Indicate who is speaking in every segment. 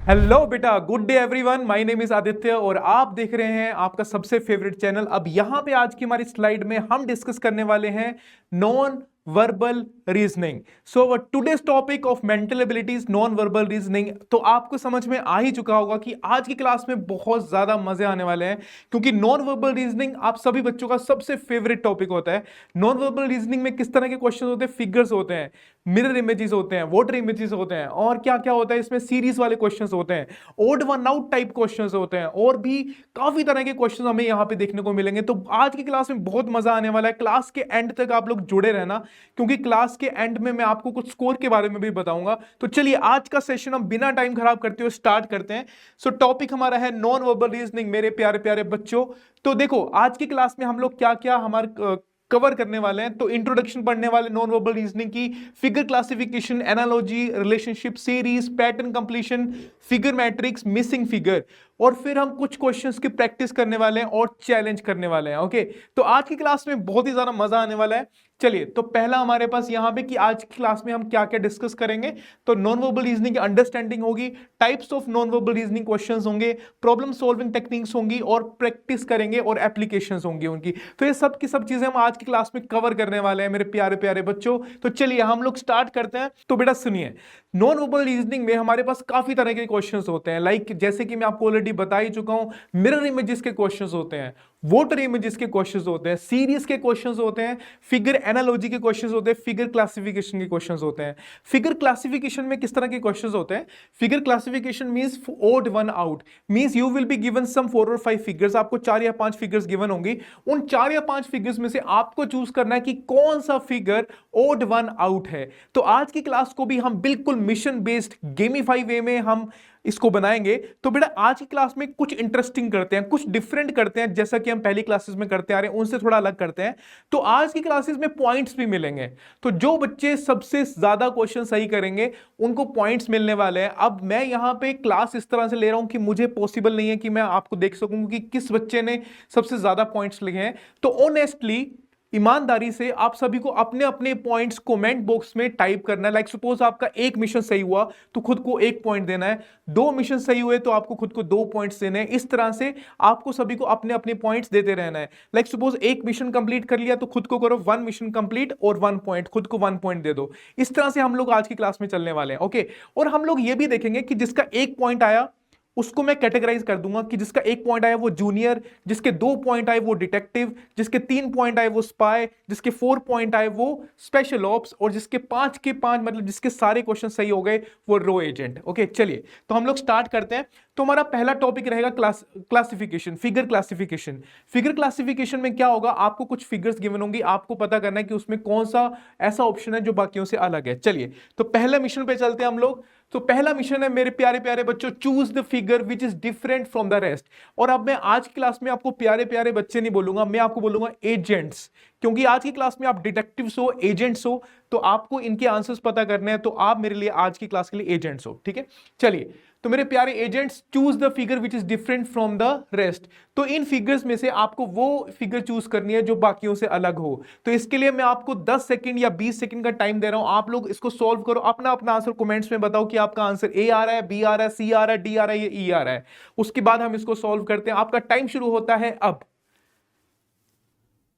Speaker 1: Hello बेटा, good day everyone. My name is Aditya और आप देख रहे हैं आपका सबसे फेवरेट चैनल। अब यहां पे आज की हमारी स्लाइड में हम डिस्कस करने वाले हैं non verbal reasoning. So today's topic of mental abilities non verbal reasoning. तो आपको समझ में आ ही चुका होगा कि आज की क्लास में बहुत ज्यादा मजे आने वाले हैं, क्योंकि नॉन वर्बल रीजनिंग आप सभी बच्चों का सबसे फेवरेट टॉपिक होता है। नॉन वर्बल रीजनिंग में किस तरह के क्वेश्चन होते हैं, फिगर्स होते हैं, मिरर इमेजेस होते हैं, वाटर इमेजेस होते हैं, और क्या क्या होता है इसमें, सीरीज वाले क्वेश्चंस होते हैं, odd one out type questions होते हैं, और भी काफी तरह के क्वेश्चंस हमें यहां पे देखने को मिलेंगे। तो आज की क्लास में बहुत मजा आने वाला है। क्लास के एंड तक आप लोग जुड़े रहना, क्योंकि क्लास के एंड में मैं आपको कुछ स्कोर के बारे में भी बताऊंगा। तो चलिए आज का सेशन हम बिना टाइम खराब करते हुए स्टार्ट करते हैं। सो टॉपिक हमारा है नॉन वर्बल रीजनिंग मेरे प्यारे प्यारे बच्चों। तो देखो आज की क्लास में हम लोग क्या क्या हमारे कवर करने वाले हैं। तो इंट्रोडक्शन पढ़ने वाले नॉन वर्बल रीजनिंग की, figure classification, analogy, relationship, series, pattern completion, figure matrix, missing figure, और फिर हम कुछ क्वेश्चंस की प्रैक्टिस करने वाले हैं और चैलेंज करने वाले हैं। ओके, तो आज की क्लास में बहुत ही ज्यादा मजा आने वाला है। चलिए, तो पहला हमारे पास यहां पे कि आज की क्लास में हम क्या क्या डिस्कस करेंगे। तो नॉन वर्बल रीजनिंग की अंडरस्टैंडिंग होगी, types of non verbal reasoning questions होंगे, प्रॉब्लम सॉल्विंग टेक्निक्स होंगी, और प्रैक्टिस करेंगे और एप्लीकेशंस होंगी उनकी। तो ये सब की सब चीजें हम आज की क्लास में कवर करने वाले हैं मेरे प्यारे प्यारे बच्चों। तो चलिए हम लोग स्टार्ट करते हैं। तो बेटा सुनिए, नॉन वर्बल रीजनिंग में हमारे पास काफी तरह के क्वेश्चंस होते हैं। लाइक जैसे कि मैं आपको ऑलरेडी बता ही चुका हूं, मिरर इमेजेस के क्वेश्चंस होते हैं, वाटर इमेजेस के क्वेश्चंस होते हैं, सीरीज के क्वेश्चंस होते हैं, फिगर एनालॉजी के क्वेश्चंस होते हैं, फिगर क्लासिफिकेशन के क्वेश्चंस होते हैं। फिगर क्लासिफिकेशन में किस तरह के क्वेश्चंस होते हैं? Figure classification means odd one out, means you will be given some 4 और 5 फिगर्स। आपको 4 या 5 फिगर्स गिवन होंगी। उन 4 या 5 फिगर्स में से आपको चूज करना है कि कौन सा फिगर ओड वन आउट है। तो आज की क्लास को भी हम बिल्कुल मिशन बेस्ड गेमीफाई वे में हम इसको बनाएंगे। तो बेटा आज की क्लास में कुछ इंटरेस्टिंग करते हैं, कुछ डिफरेंट करते हैं, जैसा कि हम पहली क्लासेस में करते आ रहे हैं उनसे थोड़ा अलग करते हैं। तो आज की क्लासेस में पॉइंट्स भी मिलेंगे। तो जो बच्चे सबसे ज्यादा क्वेश्चन सही करेंगे उनको पॉइंट्स मिलने वाले हैं। अब मैं यहां पे क्लास इस तरह से ले रहा हूं कि मुझे पॉसिबल नहीं है कि मैं आपको देख सकूं कि किस बच्चे ने सबसे ज्यादा पॉइंट्स लिखे हैं। तो ऑनेस्टली, ईमानदारी से आप सभी को अपने अपने पॉइंट्स कमेंट बॉक्स में टाइप करना है। लाइक सपोज आपका एक मिशन सही हुआ तो खुद को 1 पॉइंट देना है, 2 मिशन सही हुए तो आपको खुद को 2 पॉइंट्स देने हैं। इस तरह से आपको सभी को अपने अपने पॉइंट्स देते रहना है। लाइक सपोज एक मिशन कंप्लीट कर लिया तो खुद को करो 1 मिशन कंप्लीट और 1 पॉइंट, खुद को 1 पॉइंट दे दो। इस तरह से हम लोग आज की क्लास में चलने वाले हैं। ओके, और हम लोग ये भी देखेंगे कि जिसका 1 पॉइंट आया उसको मैं कैटेगराइज कर दूंगा कि जिसका 1 पॉइंट आया वो जूनियर, जिसके 2 पॉइंट आए वो डिटेक्टिव, जिसके 3 पॉइंट आए वो स्पाई, जिसके 4 पॉइंट आए वो स्पेशल ऑप्स, और जिसके 5 के 5 मतलब जिसके सारे क्वेश्चन सही हो गए वो रो एजेंट। ओके, चलिए तो हम लोग स्टार्ट करते हैं। तो हमारा पहला टॉपिक रहेगा classification, figure classification. Figure classification में क्या होगा, आपको कुछ फिगर्स गिवन होंगी, आपको पता करना है कि उसमें कौन सा ऐसा ऑप्शन है जो बाकियों से अलग है। चलिए तो पहले मिशन पे चलते हैं हम लोग। तो पहला मिशन है मेरे प्यारे प्यारे बच्चों, choose the figure which is different from the rest. और अब मैं आज की क्लास में आपको प्यारे प्यारे बच्चे नहीं बोलूंगा, मैं आपको बोलूंगा एजेंट्स, क्योंकि आज की क्लास में आप डिटेक्टिव्स हो, एजेंट्स हो, तो आपको इनके आंसर्स पता करने हैं। तो आप मेरे लिए आज की क्लास के लिए एजेंट्स हो, ठीक है। चलिए तो मेरे प्यारे agents, choose the figure which is different from the rest. तो इन फिगर्स में से आपको वो फिगर चूज करनी है जो बाकियों से अलग हो। तो इसके लिए मैं आपको 10 सेकंड या 20 सेकंड का टाइम दे रहा हूं। आप लोग इसको सॉल्व करो, अपना अपना आंसर कमेंट्स में बताओ कि आपका आंसर ए आ रहा है, बी आ रहा है, सी आ रहा है, डी आ रहा है, या ई आ रहा है। उसके बाद हम इसको सॉल्व करते हैं। आपका टाइम शुरू होता है अब।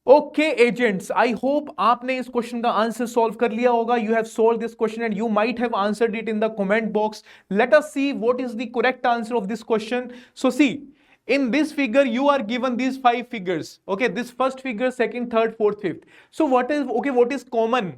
Speaker 1: ओके एजेंट्स, आई होप आपने इस क्वेश्चन का आंसर सॉल्व कर लिया होगा। You have solve this question and you might have answered it in the comment box. Let us see what is the correct answer of this question. So see, in this figure you are given these 5 figures. Okay, this first figure, second, third, fourth, fifth. So what is common?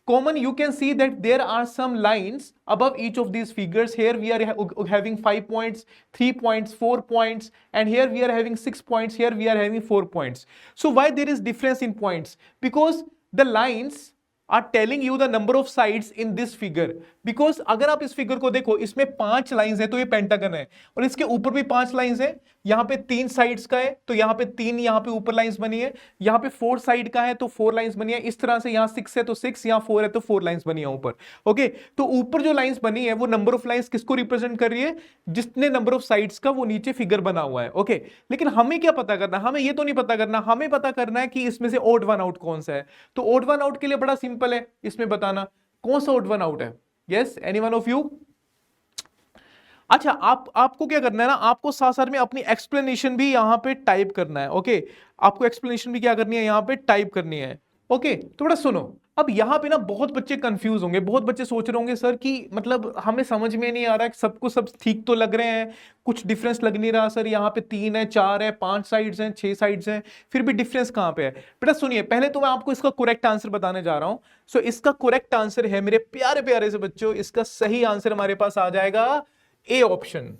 Speaker 1: Common, you can see that there are some lines above each of these figures. Here we are having 5 points, 3 points, 4 points, and here we are having 6 points, here we are having 4 points. So why there is difference in points? Because the lines are telling you the number of sides in this figure. Because अगर आप इस figure को देखो, इसमें 5 lines है तो ये pentagon है, और इसके ऊपर भी 5 लाइंस है। यहाँ पे 3 साइड्स का है तो यहाँ पे 3 यहाँ पे ऊपर लाइंस बनी है। यहाँ पे 4 साइड का है तो 4 लाइंस बनी है। इस तरह से यहाँ 6 है तो 6, यहाँ 4 है तो 4 लाइंस बनी है ऊपर। ओके, तो ऊपर जो लाइंस बनी है वो नंबर ऑफ लाइंस किसको रिप्रेजेंट कर रही है? जितने नंबर ऑफ साइड्स का वो नीचे फिगर बना हुआ है। ओके, लेकिन हमें क्या पता करना, हमें ये तो नहीं पता करना, हमें पता करना है कि इसमें से ओड वन आउट कौन सा है। तो ओड वन आउट के लिए बड़ा सिंपल है, इसमें बताना कौन सा ओड वन आउट है। Yes, any one of you? अच्छा, आपको क्या करना है ना, आपको साथ साथ में अपनी एक्सप्लेनेशन भी यहां पे टाइप करना है। ओके, आपको एक्सप्लेनेशन भी क्या करनी है, यहां पे टाइप करनी है। ओके, थोड़ा सुनो। अब यहां पे ना बहुत बच्चे कंफ्यूज होंगे, बहुत बच्चे सोच रहे होंगे सर कि मतलब हमें समझ में नहीं आ रहा है, सबको सब ठीक तो लग रहे हैं, कुछ डिफरेंस लग नहीं रहा सर, यहाँ पे 3 है, 4 है, 5 साइड्स हैं, 6 साइड्स हैं, फिर भी डिफरेंस कहां पे है। बेटा सुनिए, पहले तो मैं आपको इसका करेक्ट आंसर बताने जा रहा हूं। सो इसका करेक्ट आंसर है मेरे प्यारे प्यारे से बच्चों, इसका सही आंसर हमारे पास आ जाएगा ए ऑप्शन।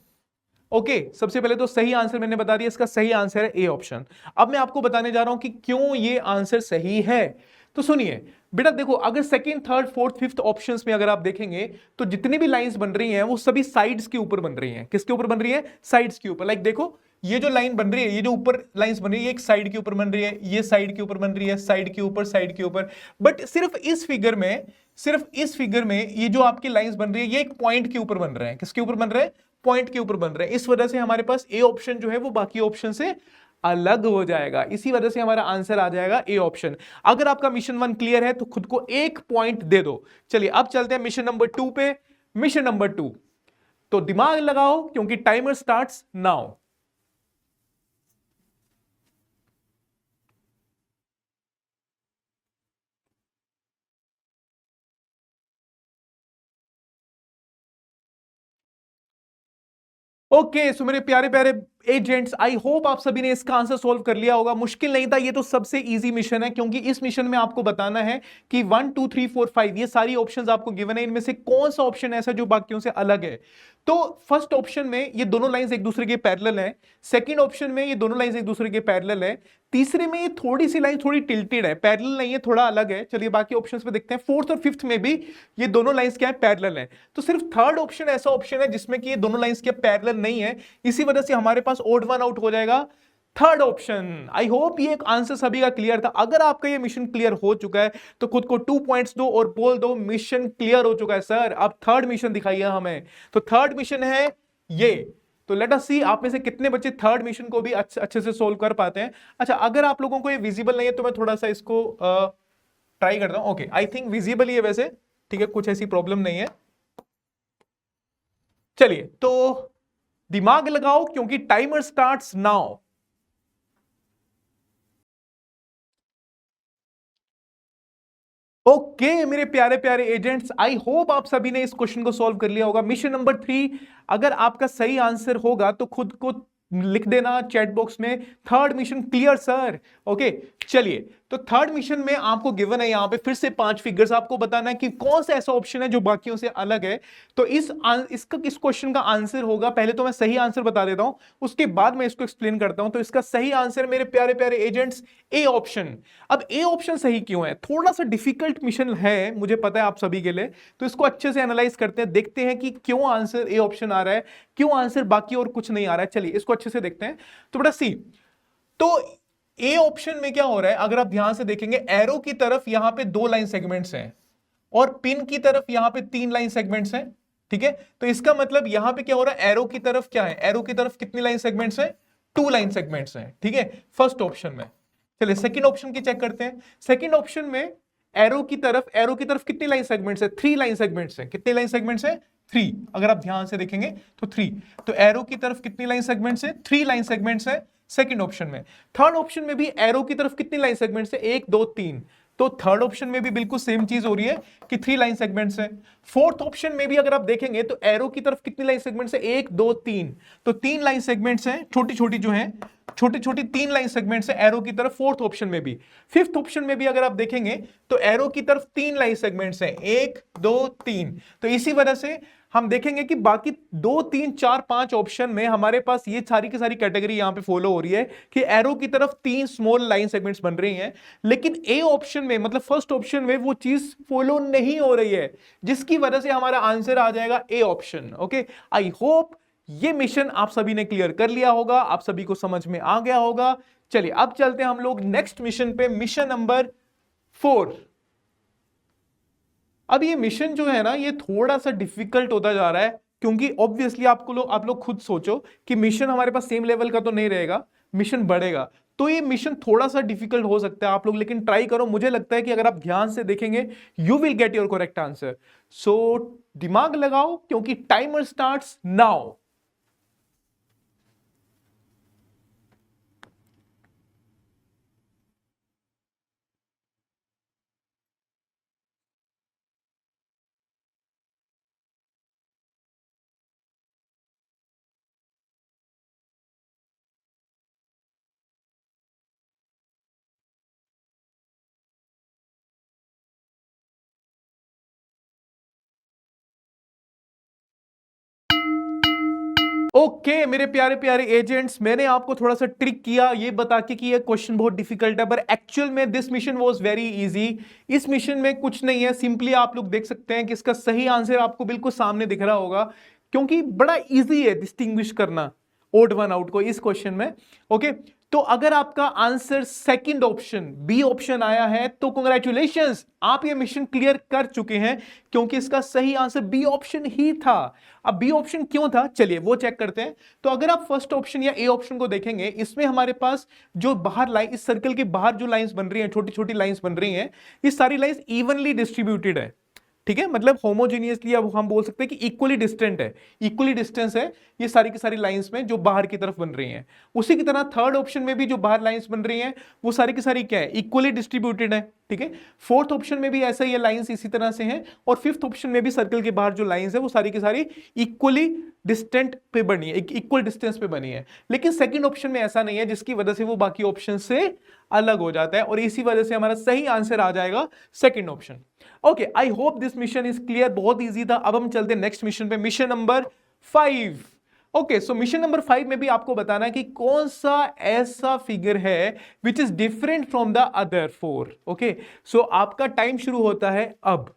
Speaker 1: ओके, सबसे पहले तो सही आंसर मैंने बता दिया, इसका सही आंसर है ए ऑप्शन। अब मैं आपको बताने जा रहा हूं कि क्यों ये आंसर सही है। तो सुनिए बेटा, देखो अगर second, third, fourth, fifth options में अगर आप देखेंगे तो जितनी भी लाइंस बन रही हैं वो सभी साइड्स के ऊपर बन रही हैं। किसके ऊपर बन रही है? साइड्स के ऊपर। लाइक देखो, ये जो लाइन बन रही है, ये जो ऊपर लाइंस बन रही है, ये एक साइड के ऊपर बन रही है, ये साइड के ऊपर बन रही है, साइड के ऊपर, साइड के ऊपर। बट सिर्फ इस फिगर में, सिर्फ इस फिगर में ये जो आपकी लाइंस बन रही है, ये एक पॉइंट के ऊपर बन रहे हैं। किसके ऊपर बन रहे हैं? पॉइंट के ऊपर बन रहे हैं। इस वजह से हमारे पास ए ऑप्शन जो है वो बाकी ऑप्शन से अलग हो जाएगा। इसी वजह से हमारा आंसर आ जाएगा ए ऑप्शन। अगर आपका मिशन 1 क्लियर है तो खुद को एक पॉइंट दे दो। चलिए अब चलते हैं मिशन नंबर 2 पे। मिशन नंबर 2, तो दिमाग लगाओ क्योंकि टाइमर स्टार्ट्स नाउ। ओके, सो मेरे प्यारे प्यारे एजेंट्स, आई होप आप सभी ने इसका आंसर सोल्व कर लिया होगा। मुश्किल नहीं था, ये तो सबसे इजी मिशन है, क्योंकि इस मिशन में आपको बताना है कि 1 2 3 4 5 ये सारी ऑप्शंस आपको गिवन है, इनमें से कौन सा ऑप्शन ऐसा जो बाकियों से अलग है। तो फर्स्ट ऑप्शन में ये दोनों लाइंस एक दूसरे के पैरेलल हैं, सेकंड ऑप्शन में ये दोनों लाइंस एक दूसरे के पैरेलल हैं, तीसरे में ये थोड़ी सी लाइन थोड़ी टिल्टेड है, पैरेलल नहीं है, थोड़ा अलग है। चलिए बाकी ऑप्शंस पे देखते हैं। फोर्थ और फिफ्थ में भी ये दोनों लाइंस क्या है? पैरेलल है। तो सिर्फ थर्ड ऑप्शन ऐसा ऑप्शन है जिसमें कि ये दोनों लाइंस क्या पैरेलल नहीं है, इसी वजह से हमारे पास ओड वन आउट हो जाएगा, थर्ड ऑप्शन। आई होप ये आंसर सभी का क्लियर था। अगर आपका ये मिशन क्लियर हो चुका है तो खुद को 2 पॉइंट्स दो और बोल दो मिशन क्लियर हो चुका है सर। अब थर्ड मिशन दिखाइए हमें। तो थर्ड मिशन है ये। तो लेट अस सी आप में से कितने बच्चे थर्ड मिशन को भी अच्छे से सोल्व कर पाते हैं। अच्छा, अगर आप लोगों को ये विजिबल नहीं है तो मैं थोड़ा सा इसको ट्राई करता हूं। ओके, आई थिंक विजिबल ही है वैसे, ठीक है, कुछ ऐसी प्रॉब्लम नहीं है। चलिए तो दिमाग लगाओ क्योंकि टाइमर स्टार्ट्स नाउ। ओके मेरे प्यारे प्यारे एजेंट्स, आई होप आप सभी ने इस क्वेश्चन को सॉल्व कर लिया होगा। मिशन नंबर 3, अगर आपका सही आंसर होगा तो खुद को लिख देना चैट बॉक्स में, third mission clear sir. Okay, चलिए तो थर्ड मिशन में आपको गिवन है यहां पे फिर से 5 फिगर्स, आपको बताना है कि कौन सा ऐसा ऑप्शन है जो बाकियों से अलग है। तो इस क्वेश्चन का आंसर होगा, पहले तो मैं सही आंसर बता देता हूं, उसके बाद मैं इसको एक्सप्लेन करता हूं। तो इसका सही आंसर मेरे प्यारे प्यारे एजेंट्स ए ऑप्शन। अब ए ऑप्शन सही क्यों है? थोड़ा सा डिफिकल्ट मिशन है, मुझे पता है आप सभी के लिए, तो इसको अच्छे से एनालाइज करते हैं, देखते हैं कि क्यों आंसर ए ऑप्शन आ रहा है, क्यों आंसर बाकी और कुछ नहीं आ रहा है। चलिए इसको अच्छे से देखते हैं। तो बेटा सी, तो ए ऑप्शन में क्या हो रहा है, अगर आप ध्यान से देखेंगे, एरो की तरफ यहां पे 2 लाइन सेगमेंट्स हैं और पिन की तरफ यहां पे 3 लाइन सेगमेंट्स हैं। ठीक है, तो इसका मतलब यहां पे क्या हो रहा है, एरो की तरफ क्या है, एरो की तरफ कितनी लाइन सेगमेंट्स हैं? 2 लाइन सेगमेंट्स हैं। ठीक है, फर्स्ट ऑप्शन में। चलिए सेकंड ऑप्शन की चेक करते हैं। सेकंड ऑप्शन में एरो की तरफ कितनी लाइन सेगमेंट्स है? 3 लाइन सेगमेंट्स है। कितने लाइन सेगमेंट्स है? 3। अगर आप ध्यान से देखेंगे तो 3। तो एरो की तरफ कितनी लाइन सेगमेंट्स है? 3 लाइन सेगमेंट्स है सेकंड ऑप्शन में। थर्ड ऑप्शन में भी एरो की तरफ कितनी लाइन सेगमेंट्स है? 1 2 3। तो थर्ड ऑप्शन में भी बिल्कुल सेम चीज हो रही है कि 3 लाइन सेगमेंट्स है। फोर्थ ऑप्शन में भी अगर आप देखेंगे तो एरो की तरफ कितनी लाइन सेगमेंट्स है? 1 2 3। तो 3 लाइन सेगमेंट्स हैं, छोटी छोटी जो हैं, छोटी छोटी 3 लाइन सेगमेंट्स है एरो की तरफ फोर्थ ऑप्शन में भी। फिफ्थ ऑप्शन में भी अगर आप देखेंगे तो एरो की तरफ 3 लाइन सेगमेंट्स हैं, 1 2 3। तो इसी वजह से हम देखेंगे कि बाकी 2 3 4 5 ऑप्शन में हमारे पास ये सारी की सारी कैटेगरी यहां पे फॉलो हो रही है कि एरो की तरफ 3 स्मॉल लाइन सेगमेंट्स बन रही हैं, लेकिन ए ऑप्शन में मतलब फर्स्ट ऑप्शन में वो चीज फॉलो नहीं हो रही है, जिसकी वजह से हमारा आंसर आ जाएगा A option. Okay, I hope ये मिशन आप सभी ने क्लियर कर लिया होगा, आप सभी को समझ में आ गया होगा। चलिए अब चलते हैं हम लोग नेक्स्ट मिशन पे, मिशन नंबर 4। अब ये मिशन जो है ना, ये थोड़ा सा डिफिकल्ट होता जा रहा है, क्योंकि ऑब्वियसली आप लोग खुद सोचो कि मिशन हमारे पास सेम लेवल का तो नहीं रहेगा, मिशन बढ़ेगा। तो ये मिशन थोड़ा सा डिफिकल्ट हो सकता है आप लोग, लेकिन ट्राई करो। मुझे लगता है कि अगर आप ध्यान से देखेंगे you will get your correct answer. So दिमाग लगाओ क्योंकि टाइमर स्टार्ट्स नाउ। ओके मेरे प्यारे प्यारे एजेंट्स, मैंने आपको थोड़ा सा ट्रिक किया ये बता के कि ये क्वेश्चन बहुत डिफिकल्ट है, पर एक्चुअल में this mission was very easy. इस मिशन में कुछ नहीं है, सिंपली आप लोग देख सकते हैं कि इसका सही आंसर आपको बिल्कुल सामने दिख रहा होगा, क्योंकि बड़ा इजी है डिस्टिंग्विश करना ओड वन आउट को इस क्वेश्चन में। ओके, तो अगर आपका answer second option B option आया है तो कांग्रेचुलेशंस, आप ये मिशन क्लियर कर चुके हैं, क्योंकि इसका सही आंसर बी ऑप्शन ही था। अब बी ऑप्शन क्यों था, चलिए वो चेक करते हैं। तो अगर आप फर्स्ट ऑप्शन या ए ऑप्शन को देखेंगे, इसमें हमारे पास जो बाहर लाइन, इस सर्कल के बाहर जो लाइंस बन रही हैं, छोटी छोटी लाइंस बन रही हैं, ये सारी लाइंस इवनली डिस्ट्रीब्यूटेड है। ठीक है, मतलब होमोजीनियसली अब हम बोल सकते हैं कि इक्वली डिस्टेंट है, इक्वली डिस्टेंस है ये सारी की सारी लाइंस में जो बाहर की तरफ बन रही हैं। उसी की तरह थर्ड ऑप्शन में भी जो बाहर लाइंस बन रही हैं वो सारी की सारी क्या है, इक्वली डिस्ट्रीब्यूटेड है। ठीक है, फोर्थ ऑप्शन में भी ऐसा ही लाइंस इसी तरह से हैं, और फिफ्थ ऑप्शन में भी सर्कल के बाहर जो लाइंस है वो सारी की सारी इक्वली डिस्टेंट पे बनी है, इक्वल डिस्टेंस पे बनी है। लेकिन सेकंड ऑप्शन में ऐसा नहीं है, जिसकी वजह से वो बाकी ऑप्शन से अलग हो जाता है, और इसी वजह से हमारा सही आंसर आ जाएगा second option. Okay, I hope this mission is clear, बहुत इजी था। अब हम चलते हैं नेक्स्ट मिशन पे, mission number 5। Okay, so mission number 5 में भी आपको बताना है कि कौन सा ऐसा फिगर है which is different from the other 4। Okay, so आपका टाइम शुरू होता है अब।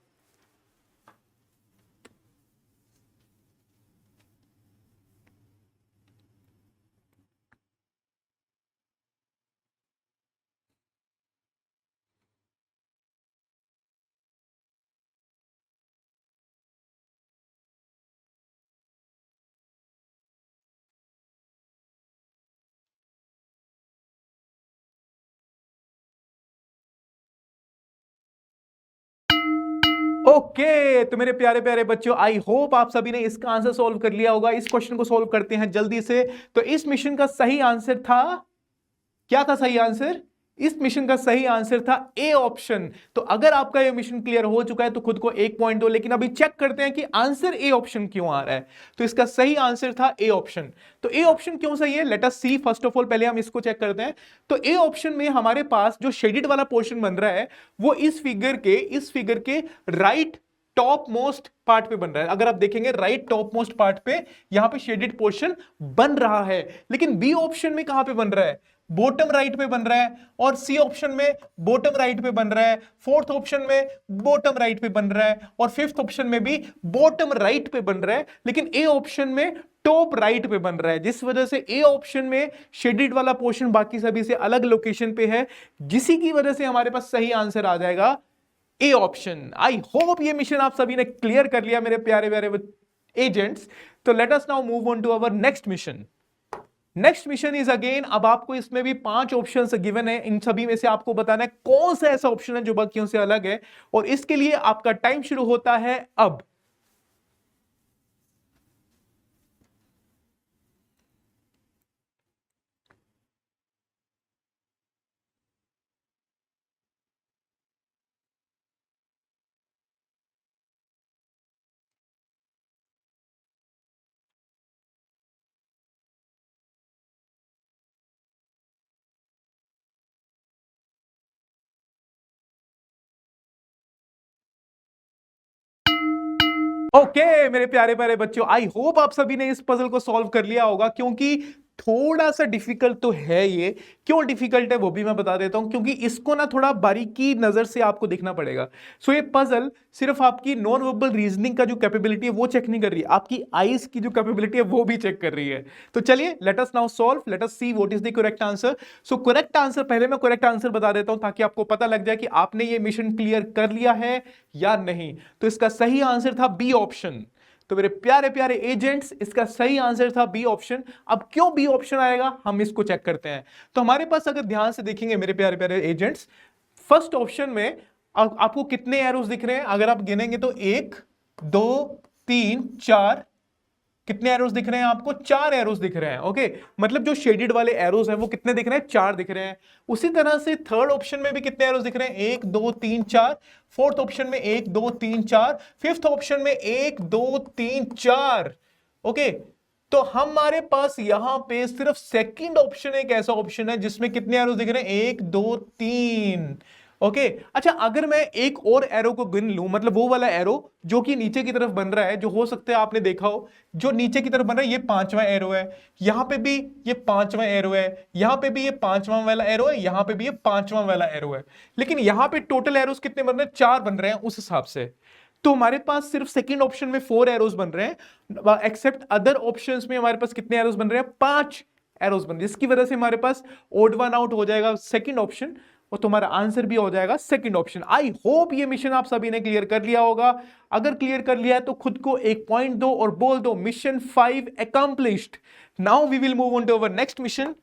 Speaker 1: ओके, तो मेरे प्यारे प्यारे बच्चों, आई होप आप सभी ने इसका आंसर सॉल्व कर लिया होगा। इस क्वेश्चन को सॉल्व करते हैं जल्दी से। तो इस मिशन का सही आंसर था, क्या था सही आंसर? इस मिशन का सही आंसर था ए ऑप्शन। तो अगर आपका ये मिशन क्लियर हो चुका है तो खुद को 1 पॉइंट दो, लेकिन अभी चेक करते हैं कि आंसर ए ऑप्शन क्यों आ रहा है। तो इसका सही आंसर था ए ऑप्शन। तो ए ऑप्शन क्यों सही है, let us see. First of all पहले हम इसको चेक करते हैं। तो ए ऑप्शन में हमारे पास जो शेडेड वाला पोर्शन बन रहा है वो इस फिगर के राइट टॉप मोस्ट पार्ट पे बन रहा है। अगर आप देखेंगे राइट टॉप मोस्ट पार्ट पे यहां पे शेडेड पोर्शन बन रहा है, लेकिन बी ऑप्शन में कहां पे बन रहा है, बॉटम राइट पे बन रहा है, और सी ऑप्शन में बॉटम राइट पे बन रहा है, फोर्थ ऑप्शन में बॉटम राइट पे बन रहा है, और फिफ्थ ऑप्शन में भी बॉटम राइट पे बन रहा है, लेकिन ए ऑप्शन में टॉप राइट पे बन रहा है। जिस वजह से ए ऑप्शन में शेडेड वाला पोर्शन बाकी सभी से अलग लोकेशन पे है, जिसी की वजह से हमारे पास सही आंसर आ जाएगा ए ऑप्शन। आई होप ये मिशन आप सभी ने क्लियर कर लिया मेरे प्यारे प्यारे एजेंट्स। तो let us now move on to our next mission. Next mission is again, अब आपको इसमें भी 5 ऑप्शंस गिवन है, इन सभी में से आपको बताना है कौन सा ऐसा ऑप्शन है जो बाकियों से अलग है, और इसके लिए आपका टाइम शुरू होता है अब। ओके मेरे प्यारे प्यारे बच्चों, आई होप आप सभी ने इस पजल को सॉल्व कर लिया होगा, क्योंकि थोड़ा सा डिफिकल्ट तो है ये। क्यों डिफिकल्ट है वो भी मैं बता देता हूं, क्योंकि इसको ना थोड़ा बारीकी नजर से आपको देखना पड़ेगा। सो ये पजल सिर्फ आपकी नॉन वर्बल रीजनिंग का जो कैपेबिलिटी है वो चेक नहीं कर रही है, आपकी आईज की जो कैपेबिलिटी है वो भी चेक कर रही है। तो चलिए late us now solve, late us see what is the correct answer. So correct answer, पहले मैं करेक्ट आंसर बता देता हूं ताकि आपको पता लग जाए कि आपने ये मिशन क्लियर कर लिया है या नहीं। तो इसका सही आंसर था बी ऑप्शन। तो मेरे प्यारे प्यारे एजेंट्स, इसका सही आंसर था बी ऑप्शन। अब क्यों बी ऑप्शन आएगा, हम इसको चेक करते हैं। तो हमारे पास अगर ध्यान से देखेंगे मेरे प्यारे प्यारे एजेंट्स, फर्स्ट ऑप्शन में आपको कितने एरोज दिख रहे हैं, अगर आप गिनेंगे तो 1 2 3 4, कितने एरोज दिख रहे हैं आपको, 4 एरोज दिख रहे हैं। ओके, मतलब जो शेडेड वाले एरोज हैं वो कितने दिख रहे हैं, 4 दिख रहे हैं। उसी तरह से थर्ड ऑप्शन में भी कितने एरोज दिख रहे हैं, 1 2 3 4। फोर्थ ऑप्शन में 1 2 3 4। फिफ्थ ऑप्शन में 1 2 3 4। ओके, तो हमारे पास यहां पे सिर्फ सेकंड ऑप्शन एक ऐसा ऑप्शन है जिसमें कितने एरोज दिख रहे हैं, 1 2 3। ओके, अच्छा अगर मैं एक और एरो को गिन लूं, मतलब वो वाला एरो जो कि नीचे की तरफ बन रहा है, जो हो सकता है आपने देखा हो, जो नीचे की तरफ बन रहा है, ये 5वां एरो है, यहां पे भी ये 5वां एरो है, यहां पे भी ये 5वां वाला एरो है, यहां पे भी ये 5वां वाला एरो है। लेकिन यहां पे टोटल एरोस कितने बन रहे हैं, 4 बन रहे हैं उस हिसाब से। तो हमारे पास सिर्फ सेकंड ऑप्शन में 4 एरोस बन रहे हैं, एक्सेप्ट अदर ऑप्शंस में हमारे पास कितने एरोस बन रहे हैं, 5 एरोस बन रहे हैं, जिसकी वजह से हमारे पास ओड वन आउट हो जाएगा सेकंड ऑप्शन, और तुम्हारा आंसर भी हो जाएगा सेकंड ऑप्शन। आई होप ये मिशन आप सभी ने क्लियर कर लिया होगा। अगर क्लियर कर लिया है तो खुद को एक पॉइंट दो और बोल दो mission 5 accomplished. Now we will move on to our next mission,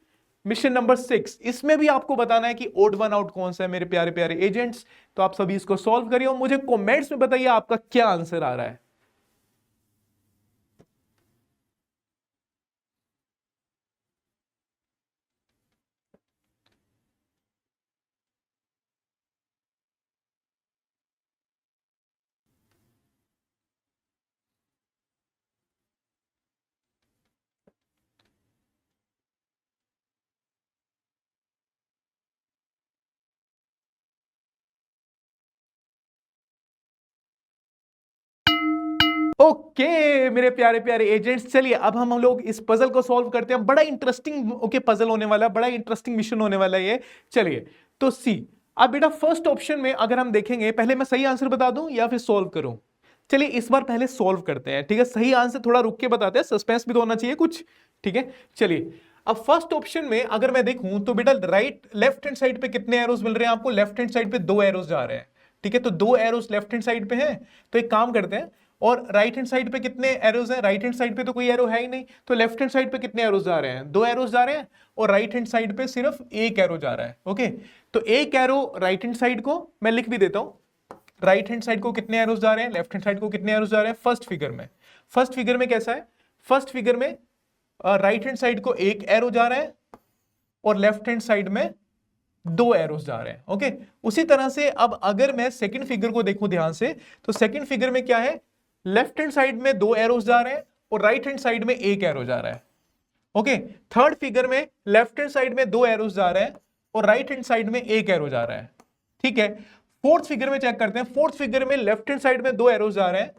Speaker 1: mission number 6। इसमें भी आपको बताना है कि ओड वन आउट कौन सा है मेरे प्यारे प्यारे एजेंट्स। तो आप सभी इसको सॉल्व करिए और मुझे कमेंट्स में बताइए आपका क्या आंसर आ रहा है। ओके मेरे प्यारे प्यारे एजेंट्स, चलिए अब हम लोग इस पजल को सॉल्व करते हैं। बड़ा इंटरेस्टिंग पजल होने वाला है, बड़ा इंटरेस्टिंग मिशन होने वाला है ये। चलिए तो सी, अब बेटा फर्स्ट ऑप्शन में अगर हम देखेंगे, पहले मैं सही आंसर बता दूं या फिर सॉल्व करूं। चलिए इस बार पहले सॉल्व करते हैं, ठीक है। सही आंसर थोड़ा रुक के बताते हैं, सस्पेंस भी तो होना चाहिए कुछ, ठीक है। चलिए अब फर्स्ट ऑप्शन में अगर मैं देखूं तो बेटा लेफ्ट हैंड साइड पे कितने एरोस मिल रहे हैं आपको, लेफ्ट हैंड साइड पे 2 एरोस जा रहे हैं, ठीक है। तो 2 एरोस लेफ्ट हैंड साइड पे हैं, तो एक काम करते हैं। और राइट हैंड साइड पे कितने एरोस हैं, राइट हैंड साइड पे तो कोई एरो है ही नहीं, तो लेफ्ट हैंड साइड पे कितने एरोस जा रहे हैं, 2 एरोस जा रहे हैं, और राइट हैंड साइड पे सिर्फ 1 एरो जा रहा है। ओके, तो 1 एरो राइट हैंड साइड को मैं लिख भी देता हूं, राइट हैंड साइड को कितने एरोस जा रहे हैं, लेफ्ट हैंड साइड को कितने एरोस जा रहे हैं। फर्स्ट फिगर में कैसा है, फर्स्ट फिगर में राइट हैंड साइड को 1 एरो जा रहा है और लेफ्ट हैंड साइड में 2 एरोस जा रहे हैं। ओके, उसी तरह से अब अगर मैं सेकंड फिगर को देखूं ध्यान से, तो सेकंड फिगर में क्या है, लेफ्ट हैंड साइड में 2 एरोस जा रहे हैं और राइट हैंड साइड में 1 एरो जा रहा है। ओके, थर्ड फिगर में लेफ्ट हैंड साइड में 2 एरोस जा रहे हैं और राइट हैंड साइड में 1 एरो जा रहा है, ठीक है। फोर्थ फिगर में चेक करते हैं, फोर्थ फिगर में लेफ्ट हैंड साइड में 2 एरोस जा रहे हैं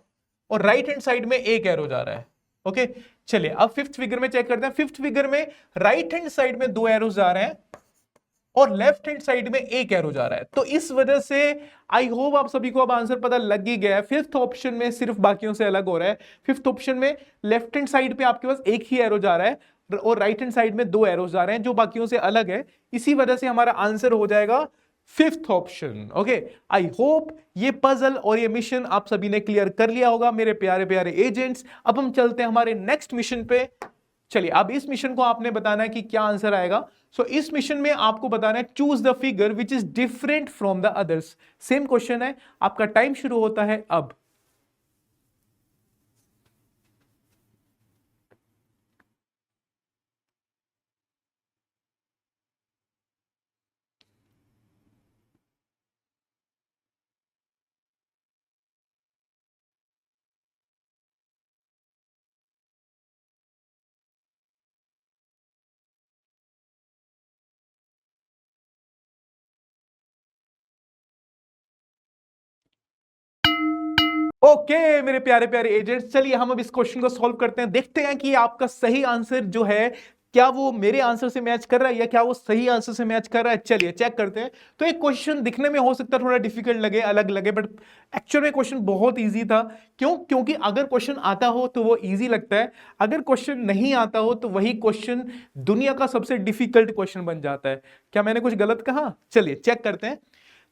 Speaker 1: और राइट हैंड साइड में 1 एरो जा रहा है। ओके, चलिए अब फिफ्थ फिगर में चेक करते हैं, फिफ्थ फिगर में राइट हैंड साइड में 2 एरोस जा रहे हैं और लेफ्ट हैंड साइड में 1 एरो जा रहा है। तो इस वजह से आई होप आप सभी को अब आंसर पता लग ही गया है। फिफ्थ ऑप्शन में सिर्फ बाकियों से अलग हो रहा है। फिफ्थ ऑप्शन में लेफ्ट हैंड साइड पे आपके पास 1 ही एरो जा रहा है और राइट हैंड साइड में 2 एरोस जा रहे हैं जो बाकियों से अलग है। इसी वजह से हमारा आंसर हो जाएगा fifth option. Okay, I hope ये पजल और ये मिशन आप सभी ने क्लियर कर लिया होगा मेरे प्यारे प्यारे एजेंट्स। अब हम चलते हैं हमारे नेक्स्ट मिशन पे। चलिए अब इस मिशन को आपने बताना है कि क्या आंसर आएगा। सो इस मिशन में आपको बताना है choose the figure which is different from the others. Same question है, आपका टाइम शुरू होता है अब। ओके मेरे प्यारे प्यारे एजेंट्स, चलिए हम अब इस क्वेश्चन को सॉल्व करते हैं। देखते हैं कि आपका सही आंसर जो है क्या वो मेरे आंसर से मैच कर रहा है या क्या वो सही आंसर से मैच कर रहा है। चलिए चेक करते हैं। तो एक क्वेश्चन दिखने में हो सकता है थोड़ा डिफिकल्ट लगे, अलग लगे, बट एक्चुअल में क्वेश्चन बहुत इजी था। क्यों? क्योंकि अगर क्वेश्चन आता हो तो वो इजी लगता है, अगर क्वेश्चन नहीं आता हो तो वही क्वेश्चन दुनिया का सबसे डिफिकल्ट क्वेश्चन बन जाता है। क्या मैंने कुछ गलत कहा? चलिए चेक करते हैं।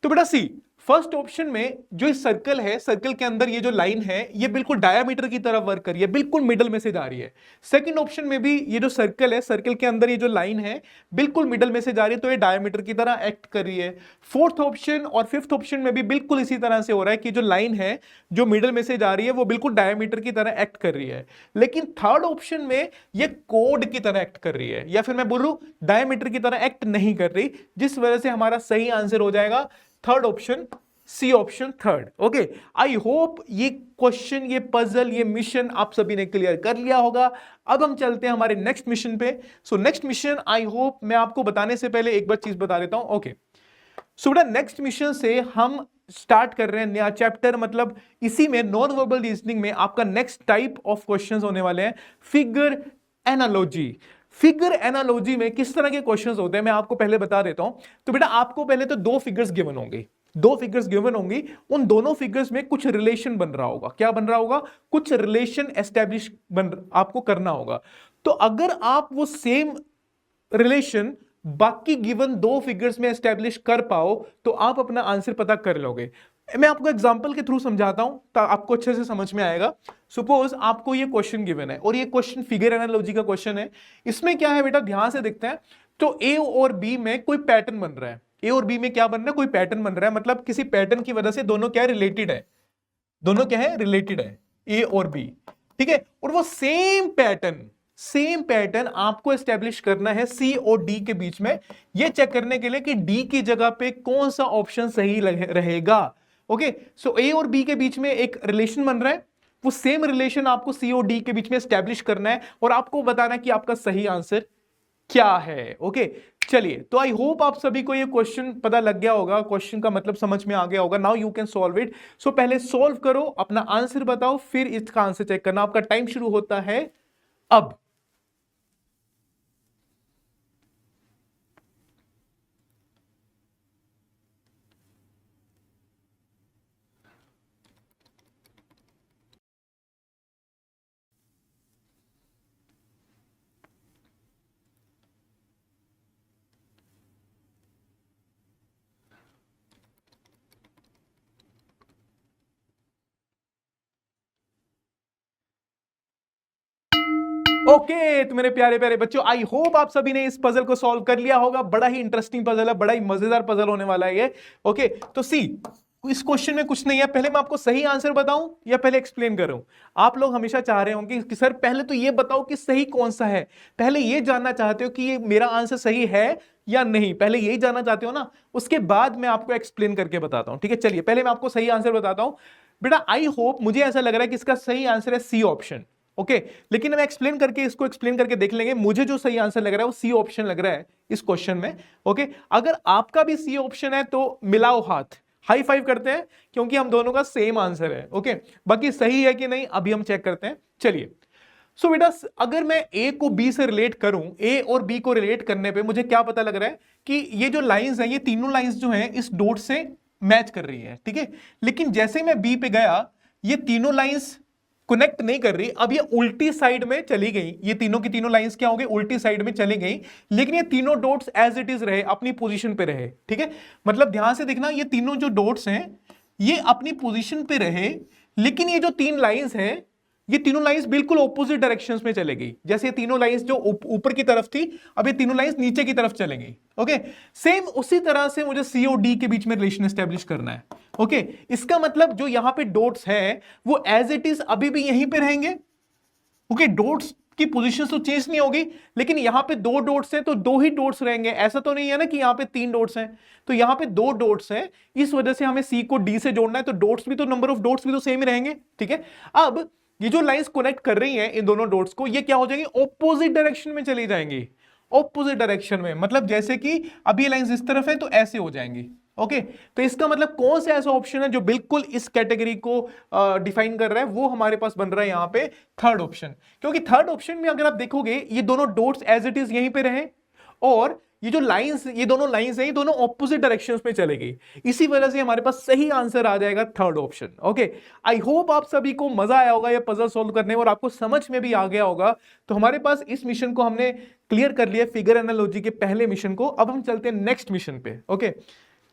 Speaker 1: तो बेटा सी, फर्स्ट ऑप्शन में जो सर्कल है, सर्कल के अंदर ये जो लाइन है ये बिल्कुल डायामीटर की तरफ वर्क कर रही है, बिल्कुल मिडल में से जा रही है। सेकंड ऑप्शन में भी ये जो सर्कल है, सर्कल के अंदर ये जो लाइन है बिल्कुल मिडल में से जा रही है, तो ये डायामीटर की तरह एक्ट कर रही है। फोर्थ ऑप्शन और फिफ्थ ऑप्शन में भी बिल्कुल इसी तरह से हो रहा है कि जो लाइन है जो मिडल में से जा रही है वो बिल्कुल डायामीटर की तरह एक्ट कर रही है। लेकिन थर्ड ऑप्शन में ये कोड की तरह एक्ट कर रही है, या फिर मैं बोलूं डायामीटर की तरह एक्ट नहीं कर रही, जिस वजह से हमारा सही आंसर हो जाएगा third option, C option third. Okay, I hope ये क्वेश्चन, ये पजल, ये मिशन आप सभी ने क्लियर कर लिया होगा। अब हम चलते हैं हमारे नेक्स्ट मिशन पे। So next mission, I hope, मैं आपको बताने से पहले एक बार चीज बता देता हूं। ओके, सो बेटा नेक्स्ट मिशन से हम स्टार्ट कर रहे हैं नया चैप्टर, मतलब इसी में नॉन वर्बल रीजनिंग में आपका नेक्स्ट टाइप ऑफ क्वेश्चंस होने वाले हैं, फिगर एनालॉजी। फिगर एनालॉजी में किस तरह के क्वेश्चंस होते हैं मैं आपको पहले बता देता हूं। तो बेटा आपको पहले तो दो फिगर्स गिवन होंगे, दो फिगर्स गिवन होंगी, उन दोनों फिगर्स में कुछ रिलेशन बन रहा होगा। क्या बन रहा होगा? कुछ रिलेशन एस्टेब्लिश आपको करना होगा। तो अगर आप वो सेम रिलेशन बाकी गिवन दो फिगर्स में एस्टेब्लिश कर पाओ तो आप अपना आंसर पता कर लोगे। मैं आपको एग्जांपल के थ्रू समझाता हूं तो आपको अच्छे से समझ में आएगा। सपोज आपको ये क्वेश्चन गिवन है और ये क्वेश्चन फिगर एनालॉजी का क्वेश्चन है। इसमें क्या है बेटा, ध्यान से देखते हैं। तो ए और बी में कोई पैटर्न बन रहा है, ए और बी में क्या बन रहा है, कोई पैटर्न बन रहा है, मतलब किसी पैटर्न की वजह से दोनों क्या है, रिलेटेड है, दोनों क्या है, रिलेटेड है, ए और बी, ठीक है। और वो सेम पैटर्न आपको एस्टेब्लिश करना है सी और डी के बीच में, ये चेक करने के लिए कि डी की जगह पे कौन सा ऑप्शन सही रहेगा। ओके, सो ए और बी के बीच में एक रिलेशन बन रहा है, वो सेम रिलेशन आपको सी और डी के बीच में एस्टेब्लिश करना है और आपको बताना कि आपका सही आंसर क्या है। ओके, चलिए, तो आई होप आप सभी को ये क्वेश्चन पता लग गया होगा, क्वेश्चन का मतलब समझ में आ गया होगा। Now you can solve it. So पहले सॉल्व करो, अपना आंसर बताओ, फिर इसका आंसर चेक करना। आपका टाइम शुरू होता है अब। ओके, तो मेरे प्यारे प्यारे बच्चों, आई होप आप सभी ने इस पजल को सॉल्व कर लिया होगा। बड़ा ही इंटरेस्टिंग पजल है, बड़ा ही मजेदार पजल होने वाला है ये। ओके, तो सी, इस क्वेश्चन में कुछ नहीं है। पहले मैं आपको सही आंसर बताऊं या पहले एक्सप्लेन करूं? आप लोग हमेशा चाह रहे होंगे कि सर पहले तो ये बताओ कि सही कौन सा है, पहले ये जानना चाहते हो कि ये मेरा आंसर सही है या नहीं, पहले यही जानना चाहते हो ना, उसके बाद मैं आपको एक्सप्लेन करके बताता हूं। ठीक है, चलिए पहले मैं आपको सही आंसर बताता हूं। बेटा आई होप, मुझे ऐसा लग रहा है कि इसका सही आंसर है सी ऑप्शन। ओके, लेकिन मैं एक्सप्लेन करके इसको एक्सप्लेन करके देख लेंगे। मुझे जो सही आंसर लग रहा है वो सी ऑप्शन लग रहा है इस क्वेश्चन में। ओके, अगर आपका भी सी ऑप्शन है तो मिलाओ हाथ, हाई फाइव करते हैं, क्योंकि हम दोनों का सेम आंसर है। ओके, बाकी सही है कि नहीं अभी हम चेक करते हैं। चलिए, सो बेटा अगर मैं ए को बी से रिलेट करूं, ए और बी को रिलेट करने पे मुझे क्या पता लग रहा है कि ये जो लाइंस हैं, ये तीनों लाइंस जो हैं इस डॉट से मैच कर रही है, ठीक है। लेकिन जैसे मैं बी पे गया, ये तीनों लाइंस कनेक्ट नहीं कर रही, अब ये उल्टी साइड में चली गई। ये तीनों की तीनों लाइंस क्या हो गई, उल्टी साइड में चली गई, लेकिन ये तीनों डॉट्स एज इट इज रहे, अपनी पोजीशन पे रहे, ठीक है। मतलब ध्यान से देखना, ये तीनों जो डॉट्स हैं ये अपनी पोजीशन पे रहे, लेकिन ये जो तीन लाइंस हैं, ये तीनों लाइंस बिल्कुल ऑपोजिट डायरेक्शंस में चले गई। जैसे ये तीनों लाइंस जो ऊपर की तरफ थी, अब ये तीनों लाइंस नीचे की तरफ चलेंगी। ओके, सेम उसी तरह से मुझे सी और डी के बीच में रिलेशन एस्टेब्लिश करना है। ओके, इसका मतलब जो यहां पे डॉट्स है वो एज इट इज अभी भी यहीं पे रहेंगे। ओके, डॉट्स की पोजीशन तो चेंज नहीं होगी, लेकिन यहां पे दो डॉट्स हैं तो दो ही डॉट्स रहेंगे। ऐसा तो नहीं है ना कि यहां पे तीन डॉट्स हैं, तो यहां पे दो डॉट्स हैं, इस वजह से हमें सी को डी से जोड़ना है, तो डॉट्स भी तो, नंबर ऑफ डॉट्स भी तो सेम ही रहेंगे, ठीक है। अब ये जो लाइंस कनेक्ट कर रही हैं इन दोनों डॉट्स को, ये क्या हो जाएंगी, ऑपोजिट डायरेक्शन में चली जाएंगी, ऑपोजिट डायरेक्शन में। मतलब जैसे कि अब ये लाइंस इस तरफ है तो ऐसे हो जाएंगी। ओके, तो इसका मतलब कौन सा ऐसा ऑप्शन है जो बिल्कुल इस कैटेगरी को डिफाइन कर रहा है, वो हमारे पास बन रहा है यहां पे थर्ड ऑप्शन। क्योंकि थर्ड ऑप्शन में अगर आप देखोगे, ये दोनों डॉट्स एज इट इज यहीं पे रहे, और ये जो लाइंस, ये दोनों लाइंस हैं, ये दोनों ऑपोजिट डायरेक्शंस में चलेगी। इसी वजह से हमारे पास सही आंसर आ जाएगा third option. Okay, I hope आप सभी को मजा आया होगा ये पजल सॉल्व करने में और आपको समझ में भी आ गया होगा। तो हमारे पास इस मिशन को हमने क्लियर कर लिया, फिगर एनालॉजी के पहले मिशन को। अब हम चलते हैं नेक्स्ट मिशन पे। ओके,